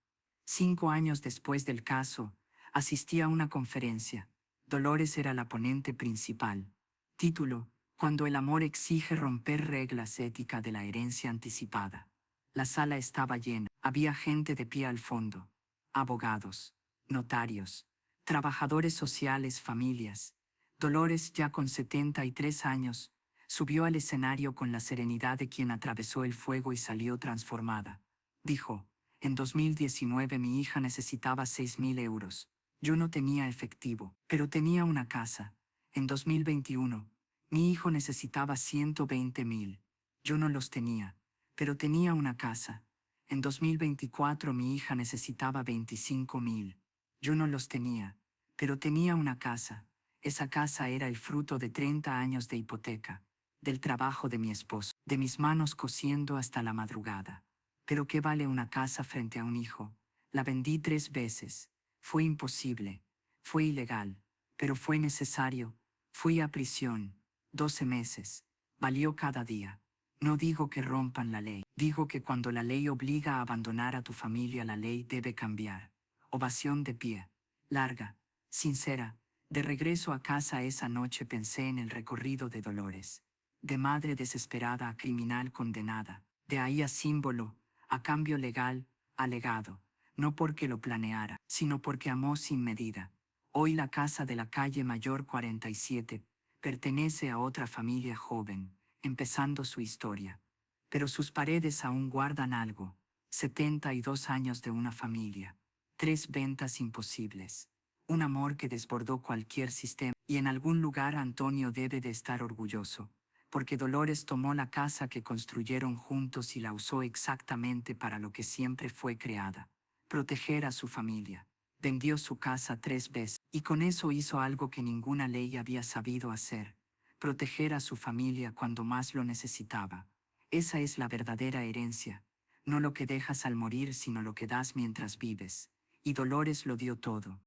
Speaker 1: 5 años después del caso, asistí a una conferencia. Dolores era la ponente principal. Título: Cuando el amor exige romper reglas éticas de la herencia anticipada. La sala estaba llena. Había gente de pie al fondo. Abogados, notarios, trabajadores sociales, familias. Dolores, ya con 73 años, subió al escenario con la serenidad de quien atravesó el fuego y salió transformada. Dijo: en 2019 mi hija necesitaba 6.000 euros. Yo no tenía efectivo, pero tenía una casa. En 2021, mi hijo necesitaba 120.000. Yo no los tenía, pero tenía una casa. En 2024 mi hija necesitaba 25.000. Yo no los tenía, pero tenía una casa. Esa casa era el fruto de 30 años de hipoteca, del trabajo de mi esposo, de mis manos cosiendo hasta la madrugada. Pero ¿qué vale una casa frente a un hijo? La vendí 3 veces. Fue imposible. Fue ilegal. Pero fue necesario. Fui a prisión. 12 meses. Valió cada día. No digo que rompan la ley. Digo que cuando la ley obliga a abandonar a tu familia, la ley debe cambiar. Ovación de pie. Larga. Sincera. De regreso a casa esa noche pensé en el recorrido de Dolores. De madre desesperada a criminal condenada. De ahí a símbolo, a cambio legal, a legado. No porque lo planeara, sino porque amó sin medida. Hoy la casa de la calle Mayor 47 pertenece a otra familia joven, empezando su historia. Pero sus paredes aún guardan algo. 72 años de una familia. 3 ventas imposibles. Un amor que desbordó cualquier sistema. Y en algún lugar Antonio debe de estar orgulloso, porque Dolores tomó la casa que construyeron juntos y la usó exactamente para lo que siempre fue creada: proteger a su familia. Vendió su casa 3 veces, y con eso hizo algo que ninguna ley había sabido hacer: proteger a su familia cuando más lo necesitaba. Esa es la verdadera herencia, no lo que dejas al morir, sino lo que das mientras vives. Y Dolores lo dio todo.